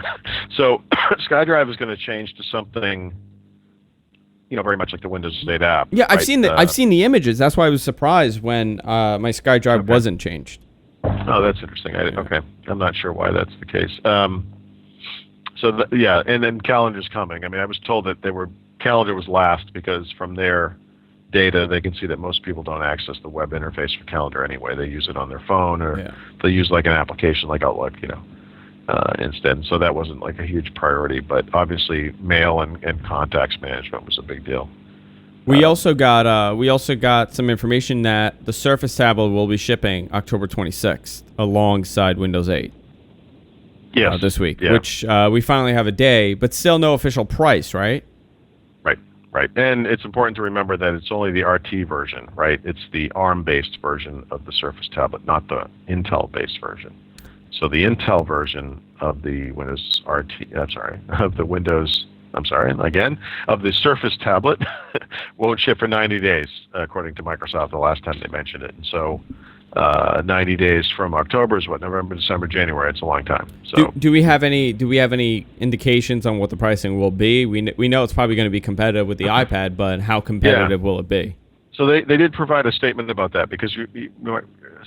So SkyDrive is going to change to something, very much like the Windows 8 app. Yeah, I've right? I've seen the images. That's why I was surprised when my SkyDrive wasn't changed. Oh, that's interesting. Okay, I'm not sure why that's the case. And then Calendar's coming. I mean, I was told that Calendar was last because from their data, they can see that most people don't access the web interface for Calendar anyway. They use it on their phone, or they use like an application like Outlook, instead. So that wasn't like a huge priority, but obviously mail and contacts management was a big deal. We also got some information that the Surface tablet will be shipping October 26th alongside Windows 8. Yes. This week, yeah. which we finally have a day, but still no official price, right? Right. And it's important to remember that it's only the RT version, right? It's the ARM-based version of the Surface tablet, not the Intel-based version. So the Intel version of the of the Surface tablet won't ship for 90 days, according to Microsoft the last time they mentioned it. And so 90 days from October is November, December, January. It's a long time. So do we have any indications on what the pricing will be? We know it's probably going to be competitive with the iPad, but how competitive will it be? So they did provide a statement about that, because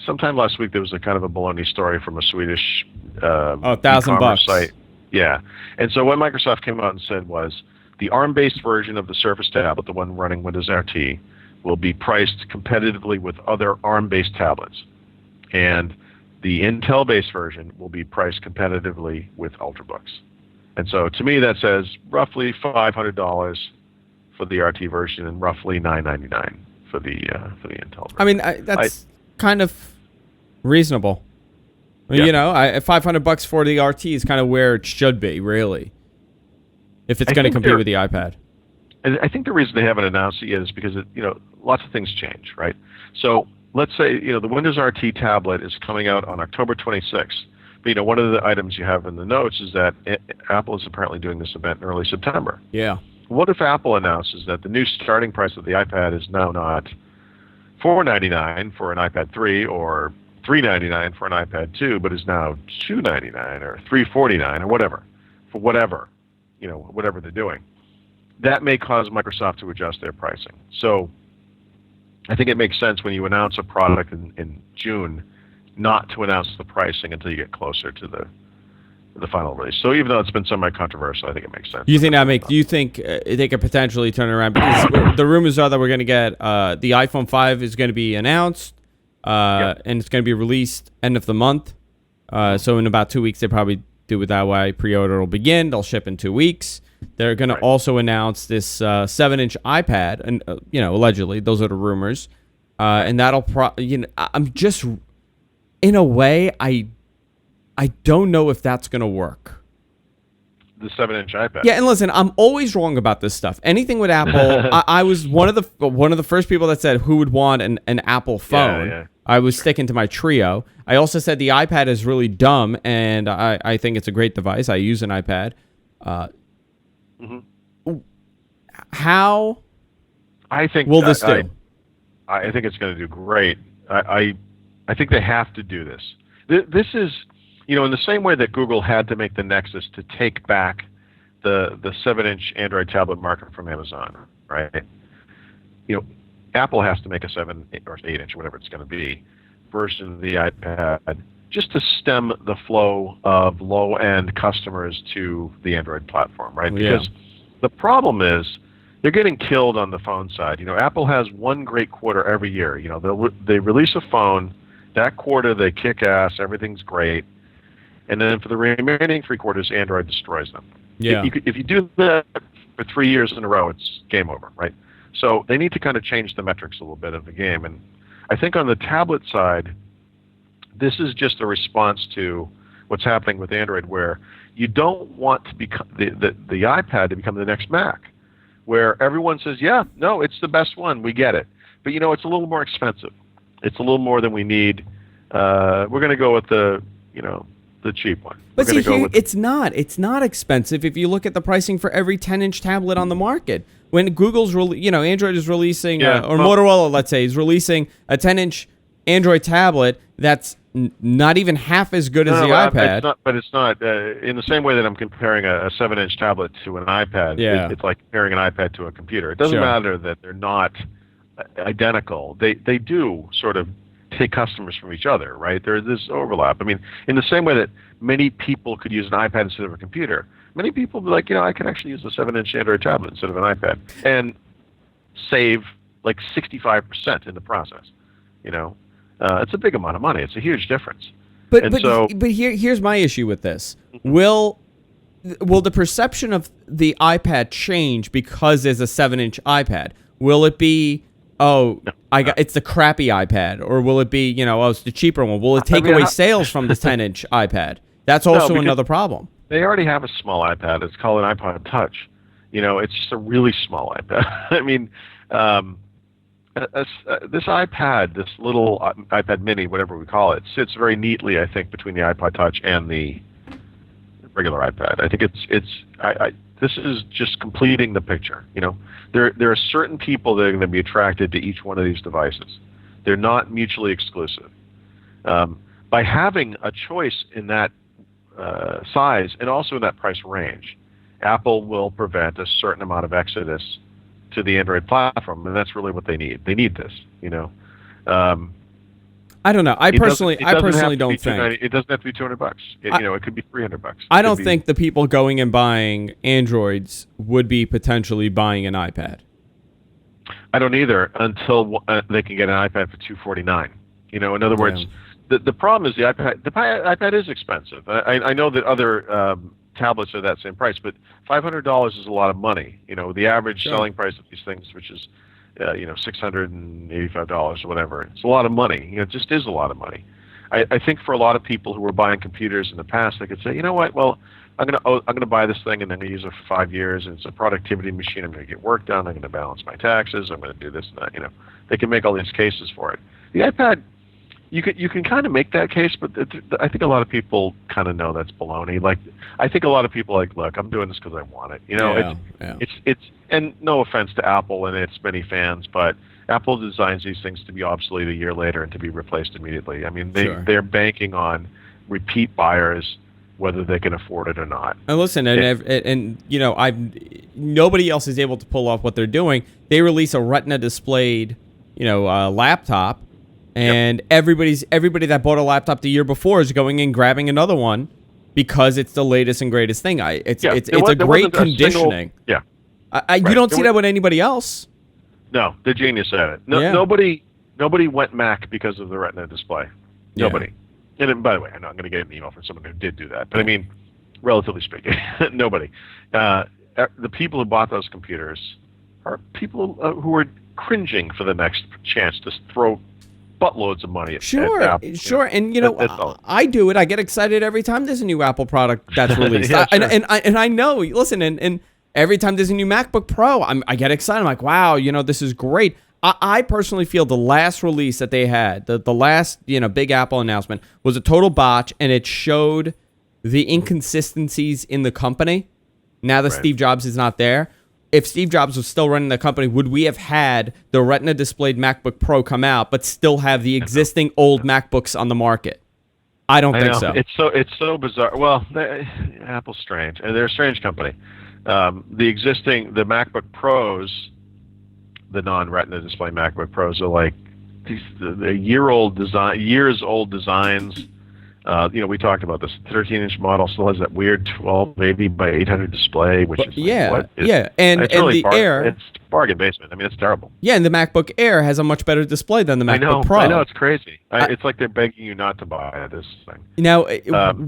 sometime last week there was a kind of a baloney story from a Swedish $1,000 site. Yeah. And so what Microsoft came out and said was the ARM-based version of the Surface tablet, the one running Windows RT, will be priced competitively with other ARM-based tablets. And the Intel-based version will be priced competitively with Ultrabooks. And so to me that says roughly $500 for the RT version and roughly $999 for the Intel version. I mean, that's kind of reasonable. Yeah. $500 for the RT is kind of where it should be, really, if it's going to compete with the iPad. And I think the reason they haven't announced it yet is because lots of things change, right? So let's say the Windows RT tablet is coming out on October 26th. But one of the items you have in the notes is that Apple is apparently doing this event in early September. Yeah. What if Apple announces that the new starting price of the iPad is now not $499 for an iPad 3 or $399 for an iPad 2, but is now $299 or $349 or whatever, for whatever they're doing? That may cause Microsoft to adjust their pricing. So I think it makes sense when you announce a product in June not to announce the pricing until you get closer to the final release. So even though it's been semi-controversial, I think it makes sense. Do you think they could potentially turn around? Because the rumors are that we're going to get the iPhone 5 is going to be announced, and it's going to be released end of the month. So in about 2 weeks, they probably do it that way. Pre-order will begin. They'll ship in 2 weeks. They're going to also announce this 7-inch iPad, and allegedly, those are the rumors. And that'll I'm just, in a way, I don't know if that's going to work. the 7-inch iPad. Yeah, and listen, I'm always wrong about this stuff. Anything with Apple, I was one of the first people that said who would want an Apple phone. Yeah. I was sticking to my Trio. I also said the iPad is really dumb, and I think it's a great device. I use an iPad. How I think will this do? I think it's going to do great. I think they have to do this. This is, in the same way that Google had to make the Nexus to take back the 7-inch Android tablet market from Amazon, right? Apple has to make a 7 or 8-inch, whatever it's going to be, version of the iPad just to stem the flow of low-end customers to the Android platform, right? Because the problem is they're getting killed on the phone side. Apple has one great quarter every year. They release a phone. That quarter, they kick ass. Everything's great. And then for the remaining 3 quarters, Android destroys them. Yeah. If you do that for 3 years in a row, it's game over, right? So they need to kind of change the metrics a little bit of the game. And I think on the tablet side, this is just a response to what's happening with Android, where you don't want to become the iPad to become the next Mac, where everyone says, yeah, no, it's the best one. We get it. But, it's a little more expensive. It's a little more than we need. We're going to go with the cheap one. But see, it's not expensive if you look at the pricing for every 10-inch tablet on the market. When Google's, Android is releasing, Motorola, let's say, is releasing a 10-inch Android tablet that's not even half as good as the iPad. It's not. In the same way that I'm comparing a 7-inch tablet to an iPad, it's like comparing an iPad to a computer. It doesn't matter that they're not identical. They do sort of take customers from each other, right? There's this overlap. I mean, in the same way that many people could use an iPad instead of a computer, many people be like, I could actually use a 7-inch Android tablet instead of an iPad and save like 65% in the process. It's a big amount of money. It's a huge difference. But here's my issue with this. Will the perception of the iPad change because there's a 7-inch iPad? Will it be, it's the crappy iPad, or will it be, it's the cheaper one? Will it take away sales from the 10-inch iPad? That's also another problem. They already have a small iPad. It's called an iPod Touch. It's just a really small iPad. I mean, this iPad, this little iPad Mini, whatever we call it, sits very neatly, I think, between the iPod Touch and the regular iPad. I think this is just completing the picture. There are certain people that are going to be attracted to each one of these devices. They're not mutually exclusive. By having a choice in that size and also in that price range, Apple will prevent a certain amount of exodus to the Android platform, and that's really what they need. They need this, I don't know. I personally don't think it doesn't have to be $200. It could be $300. I don't think the people going and buying Androids would be potentially buying an iPad. I don't either, until they can get an iPad for $249. In other words, the problem is the iPad is expensive. I know that other tablets are that same price, but $500 is a lot of money. The average selling price of these things, which is $685 or whatever, it's a lot of money. It just is a lot of money. I think for a lot of people who were buying computers in the past, they could say, you know what, well, I'm gonna buy this thing and I'm gonna use it for 5 years, and it's a productivity machine. I'm gonna get work done. I'm gonna balance my taxes. I'm gonna do this and that. They can make all these cases for it. The iPad, you can kind of make that case, but I think a lot of people kind of know that's baloney. Like, I think a lot of people look, I'm doing this because I want it. It's and no offense to Apple and its many fans, but Apple designs these things to be obsolete a year later and to be replaced immediately. I mean, they're banking on repeat buyers, whether they can afford it or not. And listen, nobody else is able to pull off what they're doing. They release a Retina displayed, laptop. And everybody that bought a laptop the year before is going and grabbing another one because it's the latest and greatest thing. It's a great conditioning. You don't see that with anybody else. No, they're genius at it. Nobody went Mac because of the Retina display. Nobody. And then, by the way, I know I'm going to get an email from someone who did do that, but I mean, relatively speaking, nobody. The people who bought those computers are people who are cringing for the next chance to throw buttloads of money. Sure, at Apple, sure, you know. and you know, That's all. I do it. I get excited every time there's a new Apple product that's released. Yeah, sure. and I know. Listen, and every time there's a new MacBook Pro, I get excited. I'm like, wow, you know, this is great. I personally feel the last release that they had, the last big Apple announcement, was a total botch, and it showed the inconsistencies in the company. Now that Right. Steve Jobs is not there. If Steve Jobs was still running the company, would we have had the Retina displayed MacBook Pro come out, but still have the existing old MacBooks on the market? I don't think so. It's so bizarre. Well, Apple's strange, and they're a strange company. The MacBook Pros, the non-Retina display MacBook Pros, are like the years old designs. We talked about this. 13-inch model still has that weird 1280 by 800 display, which is and really the Air, it's bargain basement. I mean, it's terrible. Yeah, and the MacBook Air has a much better display than the MacBook Pro. I know, it's crazy. It's like they're begging you not to buy this thing. Now,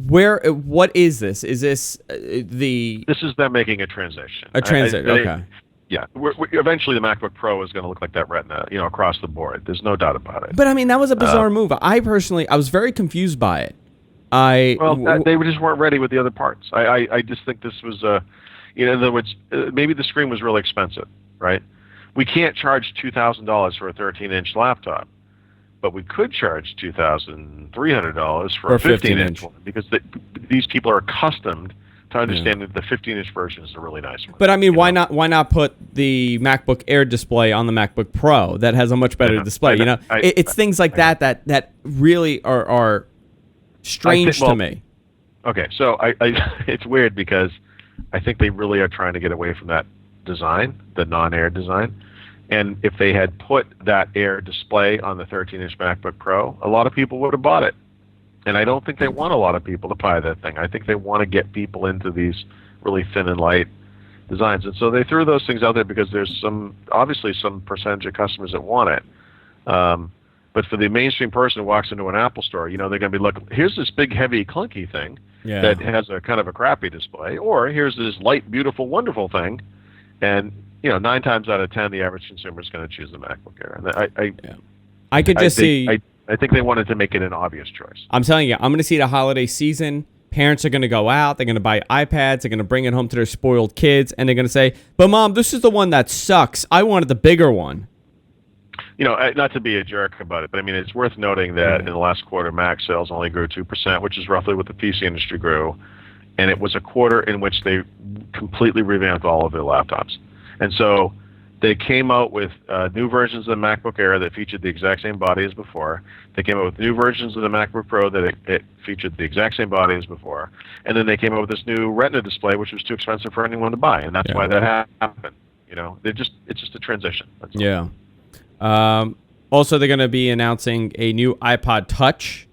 what is this? Is this This is them making a transition. Okay. Yeah, eventually the MacBook Pro is going to look like that Retina, across the board. There's no doubt about it. But I mean, that was a bizarre move. I was very confused by it. They just weren't ready with the other parts. I just think this was in other words, maybe the screen was really expensive, right? We can't charge $2,000 for a 13-inch laptop, but we could charge $2,300 for a 15-inch one because these people are accustomed to understanding that the 15-inch version is a really nice one. But I mean, why not put the MacBook Air display on the MacBook Pro that has a much better display? It's things like that really are strange to me. Okay, so it's weird because I think they really are trying to get away from that design, the non-Air design. And if they had put that Air display on the 13-inch MacBook Pro, a lot of people would have bought it. And I don't think they want a lot of people to buy that thing. I think they want to get people into these really thin and light designs. And so they threw those things out there because there's obviously some percentage of customers that want it. But for the mainstream person who walks into an Apple store, they're going to be looking, here's this big, heavy, clunky thing that has a kind of a crappy display, or here's this light, beautiful, wonderful thing. And, 9 times out of 10, the average consumer is going to choose the MacBook Air. And I could just see... I think they wanted to make it an obvious choice. I'm telling you, I'm going to see the holiday season. Parents are going to go out. They're going to buy iPads. They're going to bring it home to their spoiled kids. And they're going to say, but Mom, this is the one that sucks. I wanted the bigger one. Not to be a jerk about it, but I mean, it's worth noting that in the last quarter, Mac sales only grew 2%, which is roughly what the PC industry grew. And it was a quarter in which they completely revamped all of their laptops. And so they came out with new versions of the MacBook Air that featured the exact same body as before. They came out with new versions of the MacBook Pro that it featured the exact same body as before. And then they came out with this new Retina display, which was too expensive for anyone to buy. And that's why that happened. It's just a transition. That's all. Yeah. Also, they're going to be announcing a new iPod Touch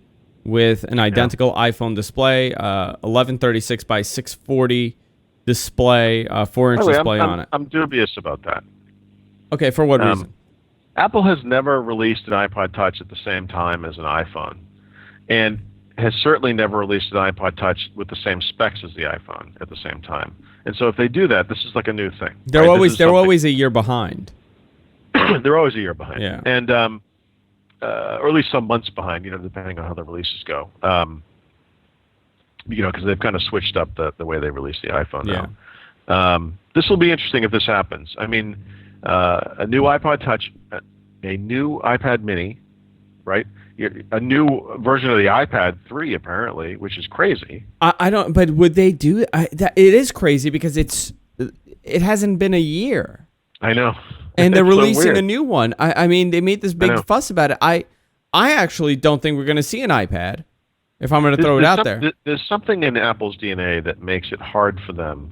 with an identical iPhone display, 1136 by 640 display, 4-inch display on it. I'm dubious about that. Okay, for what reason? Apple has never released an iPod Touch at the same time as an iPhone, and has certainly never released an iPod Touch with the same specs as the iPhone at the same time. And so if they do that, this is like a new thing. They're always a year behind. They're always a year behind. Yeah. And or at least some months behind, depending on how the releases go. Because they've kind of switched up the way they release the iPhone now. This will be interesting if this happens. I mean, a new iPod Touch, a new iPad Mini, right? A new version of the iPad 3, apparently, which is crazy. I don't. But would they do it? It is crazy because it hasn't been a year. I know. And they're so releasing weird. a new one. I mean, they made this big fuss about it. I actually don't think we're going to see an iPad. If I'm going to throw it out there, there's something in Apple's DNA that makes it hard for them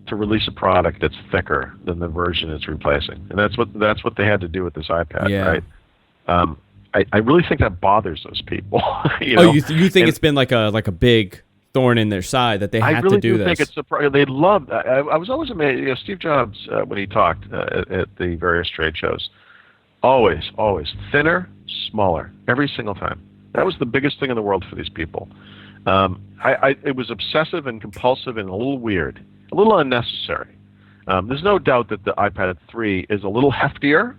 to release a product that's thicker than the version it's replacing, and that's what they had to do with this iPad, right? I really think that bothers those people. You think it's been like a big thorn in their side that they had to do this? I really think it's they loved. I was always amazed. Steve Jobs, when he talked at the various trade shows, always thinner, smaller, every single time. That was the biggest thing in the world for these people. It was obsessive and compulsive and a little weird, a little unnecessary. There's no doubt that the iPad 3 is a little heftier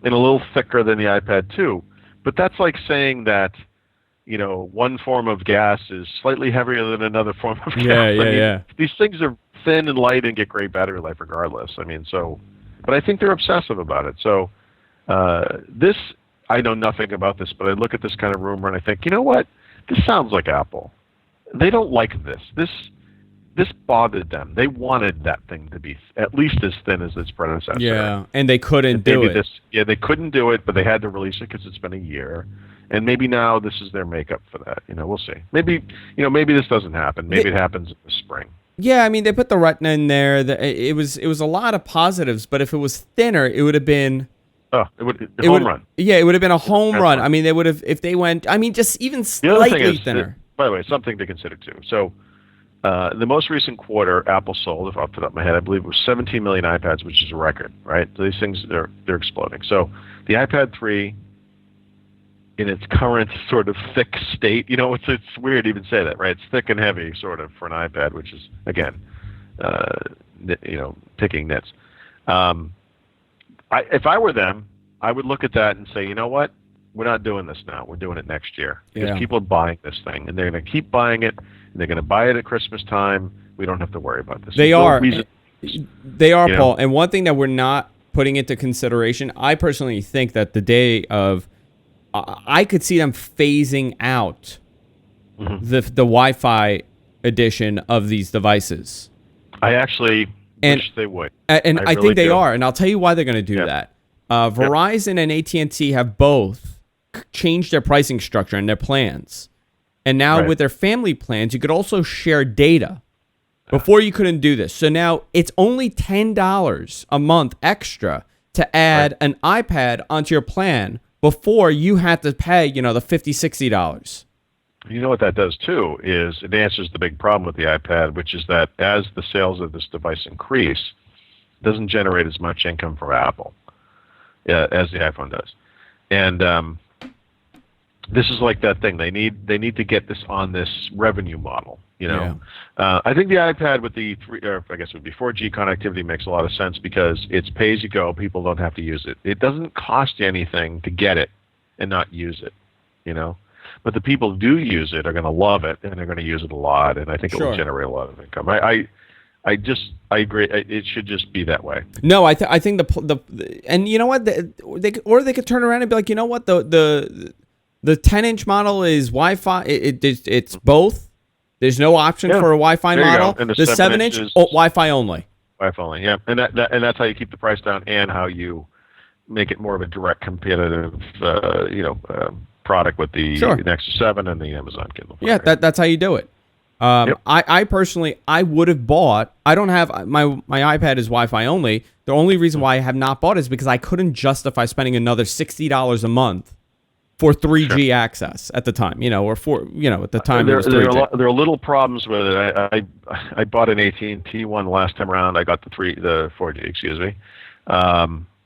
and a little thicker than the iPad 2, but that's like saying that, one form of gas is slightly heavier than another form of gas. Yeah. These things are thin and light and get great battery life regardless. But I think they're obsessive about it. So this, I know nothing about this, but I look at this kind of rumor and I think, you know what? This sounds like Apple. They don't like this. This bothered them. They wanted that thing to be at least as thin as its predecessor. Yeah, and they couldn't do it. They couldn't do it, but they had to release it because it's been a year. And maybe now this is their makeup for that. We'll see. Maybe this doesn't happen. Maybe it happens in the spring. Yeah, I mean, they put the Retina in there. It was a lot of positives, but if it was thinner, it would have been home run. Yeah, it would have been a home run. I mean, they would have, if they went, I mean, just even slightly thinner. By the way, something to consider too. So, the most recent quarter, Apple sold, off the top of my head, I believe it was 17 million iPads, which is a record, right? So these things, they're exploding. So the iPad 3, in its current sort of thick state, it's weird to even say that, right? It's thick and heavy, sort of, for an iPad, which is, again, picking nits. If I were them, I would look at that and say, you know what? We're not doing this now. We're doing it next year. Because people are buying this thing, and they're going to keep buying it, and they're going to buy it at Christmas time. We don't have to worry about this. They are, Paul. And one thing that we're not putting into consideration, I personally think that the day of, I could see them phasing out the Wi-Fi edition of these devices. I actually wish they would. And I think they are, and I'll tell you why they're going to do that. Verizon and AT&T have both changed their pricing structure and their plans. And now with their family plans, you could also share data. Before you couldn't do this. So now it's only $10 a month extra to add an iPad onto your plan. Before you had to pay, the $50, $60. You know what that does too is it answers the big problem with the iPad, which is that as the sales of this device increase, it doesn't generate as much income for Apple as the iPhone does. And this is like that thing. They need to get this on this revenue model. I think the iPad with the 3, or I guess it would be 4G connectivity makes a lot of sense because it's pay as you go. People don't have to use it. It doesn't cost you anything to get it and not use it. But the people who do use it are going to love it and they're going to use it a lot. And I think it will generate a lot of income. I agree. It should just be that way. No, I think and you know what, they could turn around and be like, you know what, the 10-inch model is Wi-Fi. It's both. There's no option for a Wi-Fi model. And the 7-inch Wi-Fi only. Wi-Fi only, yeah. And that's how you keep the price down and how you make it more of a direct competitive, product with the Nexus 7 and the Amazon Kindle Fire. Yeah, that's how you do it. I personally, I would have bought. I don't have my iPad is Wi-Fi only. The only reason why I have not bought it is because I couldn't justify spending another $60 a month for 3G access at the time, or at the time it was 3G. There are little problems with it. I bought an AT&T one last time around. I got the 4G, excuse me.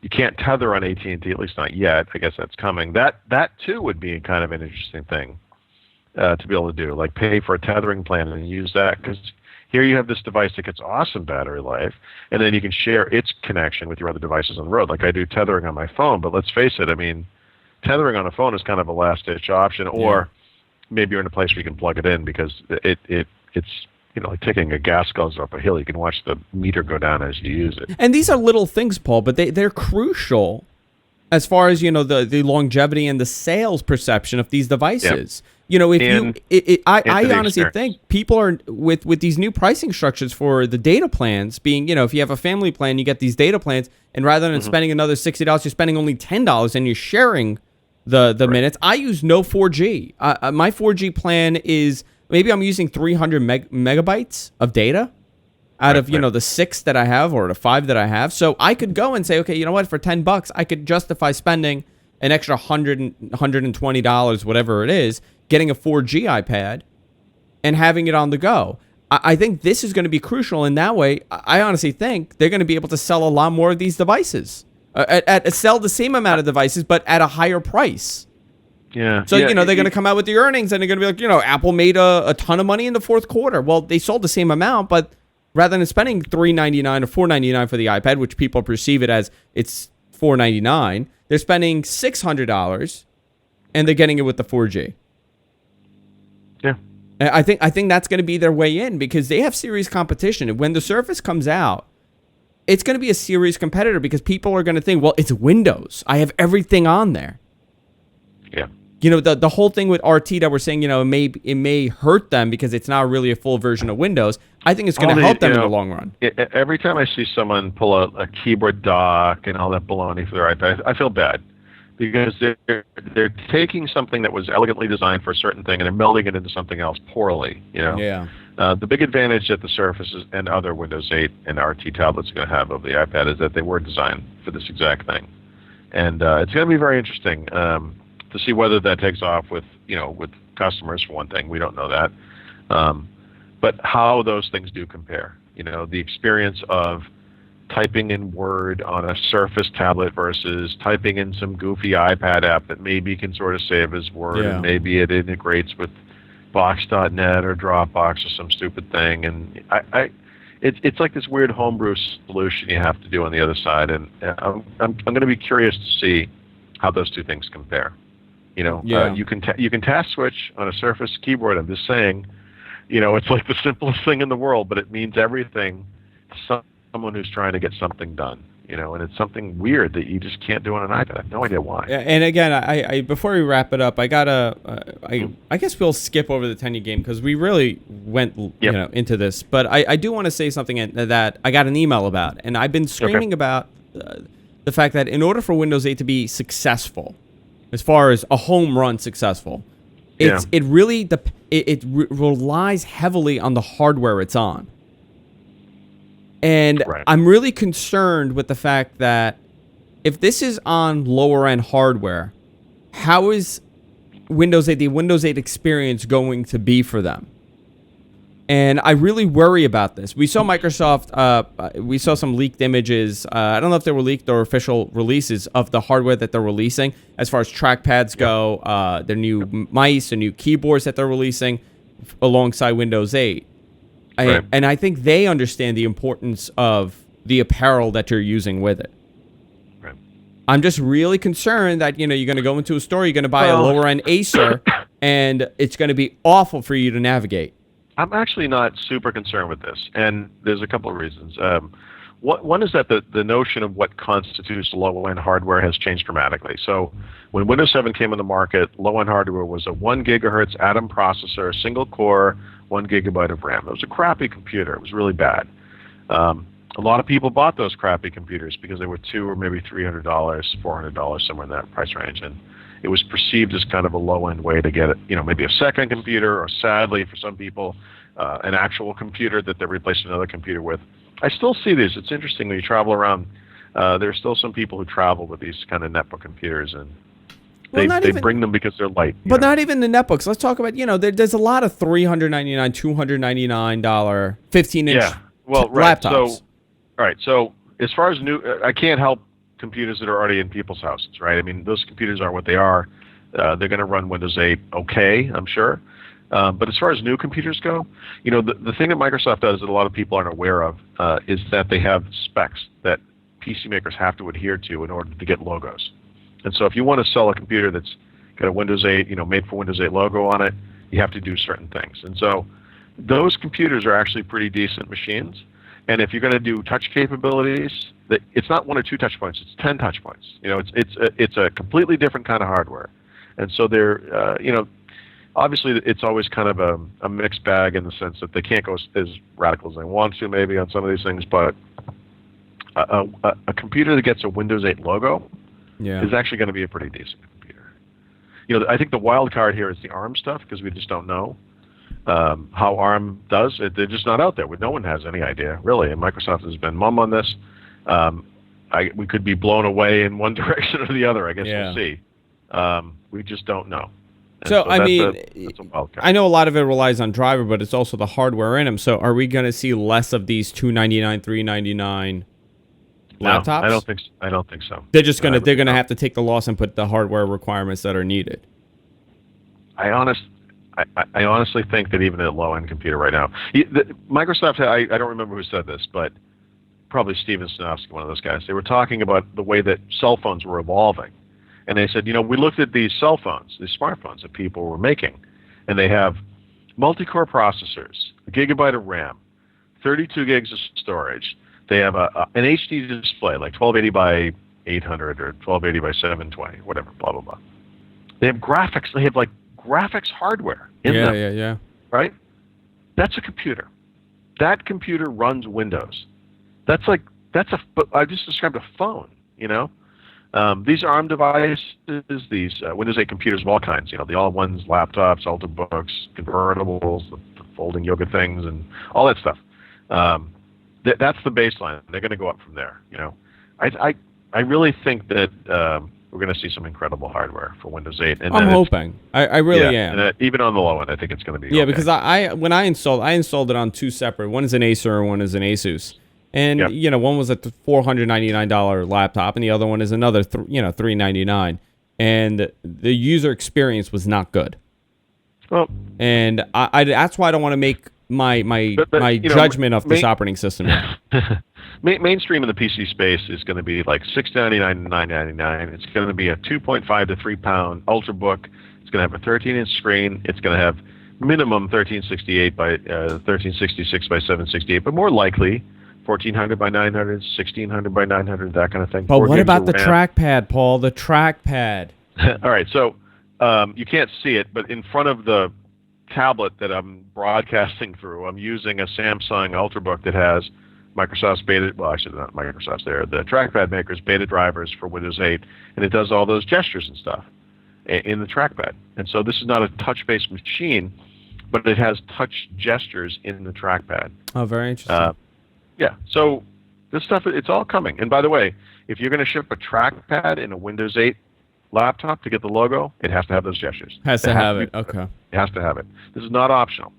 You can't tether on AT&T, at least not yet. I guess that's coming. That too would be kind of an interesting thing to be able to do, like pay for a tethering plan and use that, because here you have this device that gets awesome battery life, and then you can share its connection with your other devices on the road. Like I do tethering on my phone, but let's face it, I mean, tethering on a phone is kind of a last-ditch option, or maybe you're in a place where you can plug it in because it's like taking a gas guzzler up a hill. You can watch the meter go down as you use it. And these are little things, Paul, but they're crucial as far as the longevity and the sales perception of these devices. I honestly think people are with these new pricing structures for the data plans being, if you have a family plan, you get these data plans, and rather than spending another $60, you're spending only $10 and you're sharing the minutes. I use no 4G. My 4G plan is maybe I'm using 300 megabytes of data out of the 6 that I have or the 5 that I have. So I could go and say, okay, you know what? For $10, I could justify spending an extra $120, whatever it is, getting a 4G iPad and having it on the go. I think this is going to be crucial in that way. I honestly think they're going to be able to sell a lot more of these devices. Sell the same amount of devices, but at a higher price. Yeah. So, they're going to come out with the earnings and they're going to be like, Apple made a ton of money in the fourth quarter. Well, they sold the same amount, but rather than spending $399 or $499 for the iPad, which people perceive it as it's $499, they're spending $600 and they're getting it with the 4G. Yeah. I think that's going to be their way in because they have serious competition. And when the Surface comes out, it's going to be a serious competitor because people are going to think, well, it's Windows. I have everything on there. Yeah. You know, the whole thing with RT that we're saying, you know, it may hurt them because it's not really a full version of Windows. I think it's going to help them in the long run. Every time I see someone pull a keyboard dock and all that baloney for their iPad, I feel bad. Because they're taking something that was elegantly designed for a certain thing and they're melding it into something else poorly, you know? Yeah. The big advantage that the Surface and other Windows 8 and RT tablets are going to have over the iPad is that they were designed for this exact thing. And it's going to be very interesting to see whether that takes off with customers, for one thing. We don't know that. But how those things do compare. You know, the experience of typing in Word on a Surface tablet versus typing in some goofy iPad app that maybe can sort of save as Word, and maybe it integrates with Box.net or Dropbox or some stupid thing. And it's like this weird homebrew solution you have to do on the other side. And I'm going to be curious to see how those two things compare. You know, you can task switch on a Surface keyboard. I'm just saying, you know, it's like the simplest thing in the world, but it means everything to someone who's trying to get something done, you know, and it's something weird that you just can't do on an iPad. I have no idea why. And again, I before we wrap it up, I guess we'll skip over the 10-year game because we really went into this. But I do want to say something that I got an email about, and I've been screaming about the fact that in order for Windows 8 to be successful, as far as a home run successful, it really relies heavily on the hardware it's on. And I'm really concerned with the fact that if this is on lower end hardware, how is the Windows 8 experience going to be for them? And I really worry about this. We saw Microsoft, we saw some leaked images. I don't know if they were leaked or official releases of the hardware that they're releasing as far as trackpads go, their new mice, their new keyboards that they're releasing alongside Windows 8. And I think they understand the importance of the apparel that you're using with it. Right. I'm just really concerned that, you know, you're going to go into a store, you're going to buy a lower-end Acer, and it's going to be awful for you to navigate. I'm actually not super concerned with this, and there's a couple of reasons. One is that the notion of what constitutes low-end hardware has changed dramatically. So when Windows 7 came on the market, low-end hardware was a 1 gigahertz Atom processor, single core, 1 gigabyte of RAM. It was a crappy computer. It was really bad. A lot of people bought those crappy computers because they were $200 or maybe $300, $400, somewhere in that price range. And it was perceived as kind of a low-end way to get it, you know, maybe a second computer, or sadly for some people, an actual computer that they replaced another computer with. I still see these. It's interesting when you travel around. There are still some people who travel with these kind of netbook computers, and they bring them because they're light. But not even the netbooks. Let's talk about, you know, there's a lot of $399, $299, 15-inch laptops. So as far as new, I can't help computers that are already in people's houses, right? I mean, those computers are what they are. They're going to run Windows 8 okay, I'm sure. But as far as new computers go, you know, the thing that Microsoft does that a lot of people aren't aware of is that they have specs that PC makers have to adhere to in order to get logos. And so if you want to sell a computer that's got a Windows 8, you know, made for Windows 8 logo on it, you have to do certain things. And so those computers are actually pretty decent machines. And if you're going to do touch capabilities, it's not 1 or 2 touch points, it's 10 touch points. You know, it's a completely different kind of hardware. And so they're, you know, obviously it's always kind of a mixed bag in the sense that they can't go as radical as they want to maybe on some of these things, but a computer that gets a Windows 8 logo is actually going to be a pretty decent computer. You know, I think the wild card here is the ARM stuff, because we just don't know how ARM does. They're just not out there. No one has any idea, really, and Microsoft has been mum on this. We could be blown away in one direction or the other. I guess we'll see. We just don't know. So I mean, I know a lot of it relies on driver, but it's also the hardware in them. So are we going to see less of these $299, $399 laptops? No, I don't think so. They're just going to have to take the loss and put the hardware requirements that are needed. I honestly think that even a low-end computer right now, Microsoft, I don't remember who said this, but probably Steven Sinofsky, one of those guys. They were talking about the way that cell phones were evolving. and they said, we looked at these cell phones, these smartphones that people were making, and they have multi-core processors, a gigabyte of RAM, 32 gigs of storage. They have an HD display, like 1280 by 800 or 1280 by 720, whatever, blah, blah, blah. They have graphics. They have, like, graphics hardware in them. Yeah. Right? That's a computer. That computer runs Windows. I just described a phone, These ARM devices, these Windows 8 computers of all kinds, the all-in-ones, laptops, ultrabooks, convertibles, the folding yoga things, and all that stuff. That's the baseline. They're going to go up from there, I really think that we're going to see some incredible hardware for Windows 8. And I'm hoping. I really am. And even on the low end, I think it's going to be Yeah, okay. because when I installed it on two separate. One is an Acer and one is an Asus. And, one was a $499 laptop, and the other one is another, $399. And the user experience was not good. Well, and that's why I don't want to make my judgment of this operating system. Mainstream in the PC space is going to be like $699 and $999. It's going to be a 2.5 to 3 pound Ultrabook. It's going to have a 13-inch screen. It's going to have minimum 1368 by 1366 by 768, but more likely 1400 by 900, 1600 by 900, that kind of thing. But what about the trackpad, Paul? The trackpad. All right, so you can't see it, but in front of the tablet that I'm broadcasting through, I'm using a Samsung Ultrabook that has Microsoft's beta, well, actually not Microsoft's there, the trackpad maker's beta drivers for Windows 8, and it does all those gestures and stuff in the trackpad. And so this is not a touch-based machine, but it has touch gestures in the trackpad. Oh, very interesting. Yeah, so this stuff, it's all coming. And by the way, if you're going to ship a trackpad in a Windows 8 laptop to get the logo, it has to have those gestures. Has to have it, okay. It has to have it. This is not optional.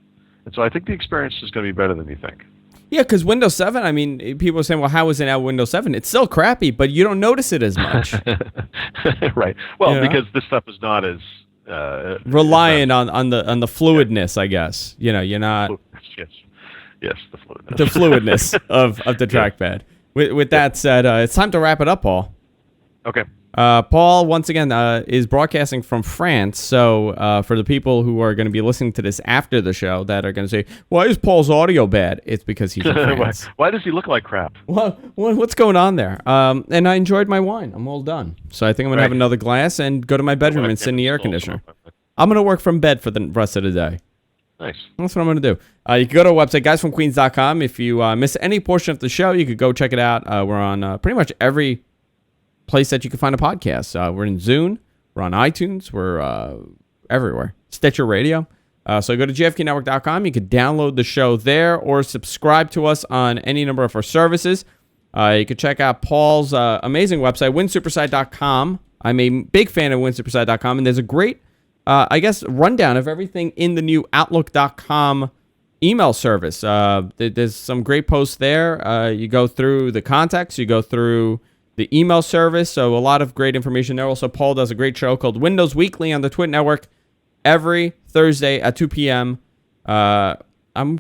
And so I think the experience is going to be better than you think. Yeah, because Windows 7, I mean, people are saying, well, how is it now Windows 7? It's still crappy, but you don't notice it as much. Right. Well, because this stuff is not as... reliant on the fluidness, I guess. You're not... Yes, the fluidness. The fluidness of the trackpad. With that said, it's time to wrap it up, Paul. Okay. Paul, once again, is broadcasting from France. So for the people who are going to be listening to this after the show that are going to say, why is Paul's audio bad? It's because he's in France. Why does he look like crap? Well, what's going on there? And I enjoyed my wine. I'm all done. So I think I'm going to have another glass and go to my bedroom and sit in the air conditioner. I'm going to work from bed for the rest of the day. Nice. That's what I'm going to do. You can go to our website, guysfromqueens.com. If you miss any portion of the show, you could go check it out. We're on pretty much every place that you can find a podcast. We're in Zune. We're on iTunes. We're everywhere. Stitcher Radio. So go to gfknetwork.com. You can download the show there or subscribe to us on any number of our services. You can check out Paul's amazing website, winsupersite.com. I'm a big fan of winsupersite.com, and there's a great rundown of everything in the new Outlook.com email service. There's some great posts there. You go through the contacts, you go through the email service, so a lot of great information there. Also, Paul does a great show called Windows Weekly on the Twit Network every Thursday at 2 p.m. I'm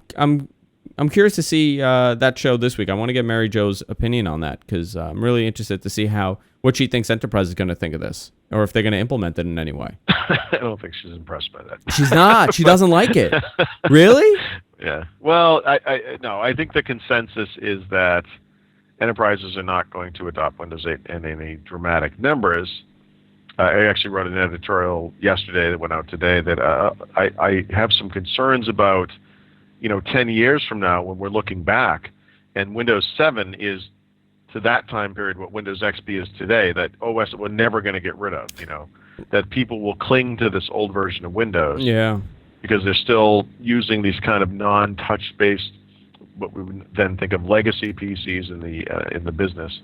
curious to see that show this week. I want to get Mary Jo's opinion on that because I'm really interested to see what she thinks Enterprise is going to think of this, or if they're going to implement it in any way. I don't think she's impressed by that. She's not. She doesn't like it. Really? Yeah. Well, I think the consensus is that enterprises are not going to adopt Windows 8 in any dramatic numbers. I actually wrote an editorial yesterday that went out today that I have some concerns about, 10 years from now when we're looking back, and Windows 7 is to that time period what Windows XP is today, that OS that we're never going to get rid of, that people will cling to this old version of Windows. Yeah. Because they're still using these kind of non-touch based, what we would then think of legacy PCs in the business,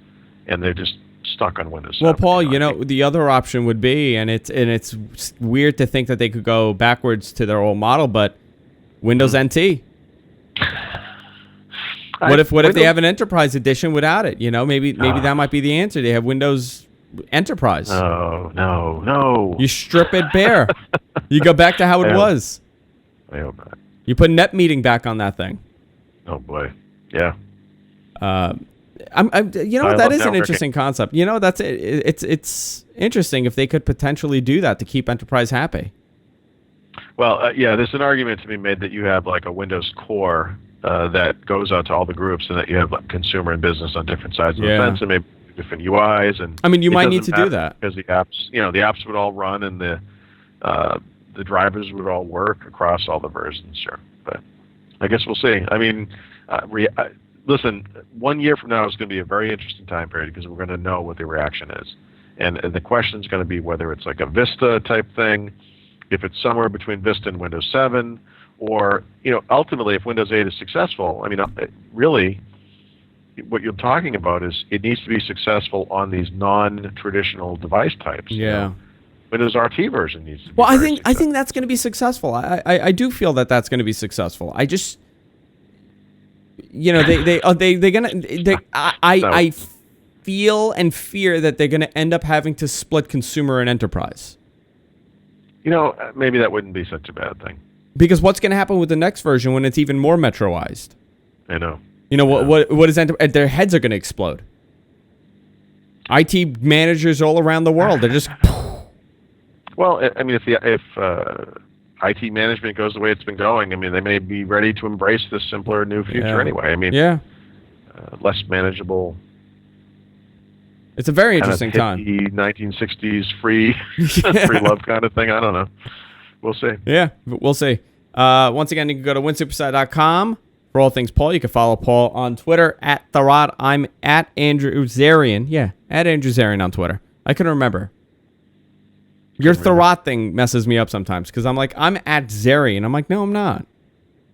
and they're just stuck on Windows 7. Well, Paul, the other option would be, and it's weird to think that they could go backwards to their old model, but Windows NT. What if they have an Enterprise edition without it? Maybe that might be the answer. They have Windows Enterprise. No. You strip it bare. You go back to how it was. I hope not. You put NetMeeting back on that thing. Oh boy. Yeah. You know I what? That love is an networking. interesting concept. You know, that's it. It's interesting if they could potentially do that to keep enterprise happy. Well, yeah, there's an argument to be made that you have like a Windows core that goes out to all the groups, and that you have like consumer and business on different sides of the Yeah. fence, and maybe different UIs. And I mean, you it might doesn't need to do matter that. because the apps would all run, and the drivers would all work across all the versions. Sure, but I guess we'll see. I mean, listen, 1 year from now is going to be a very interesting time period because we're going to know what the reaction is, and the question is going to be whether it's like a Vista type thing, if it's somewhere between Vista and Windows 7, or ultimately if Windows 8 is successful. I mean, really, what you're talking about is it needs to be successful on these non-traditional device types. Yeah. Windows RT version needs to be. Well, I very think that's going to be successful. I do feel that that's going to be successful. I just, I feel and fear that they're going to end up having to split consumer and enterprise. Maybe that wouldn't be such a bad thing. Because what's going to happen with the next version when it's even more metroized? I know. What is their heads are going to explode. IT managers all around the world, they're just. Well, I mean, if IT management goes the way it's been going, I mean, they may be ready to embrace this simpler new future anyway. I mean, less manageable. It's a very interesting time. 1960s free love kind of thing. I don't know. We'll see. Yeah, we'll see. Once again, you can go to winsuperside.com for all things Paul. You can follow Paul on Twitter at Thurrott. I'm at Andrew Zarian. Yeah, at Andrew Zarian on Twitter. I couldn't remember. Your Thurrott thing messes me up sometimes because I'm like, I'm at Zarian. I'm like, no, I'm not.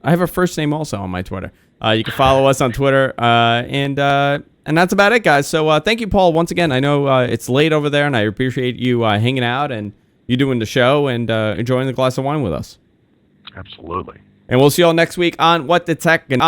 I have a first name also on my Twitter. You can follow us on Twitter. And that's about it, guys. So thank you, Paul, once again. I know it's late over there, and I appreciate you hanging out and you doing the show and enjoying the glass of wine with us. Absolutely. And we'll see you all next week on What the Tech and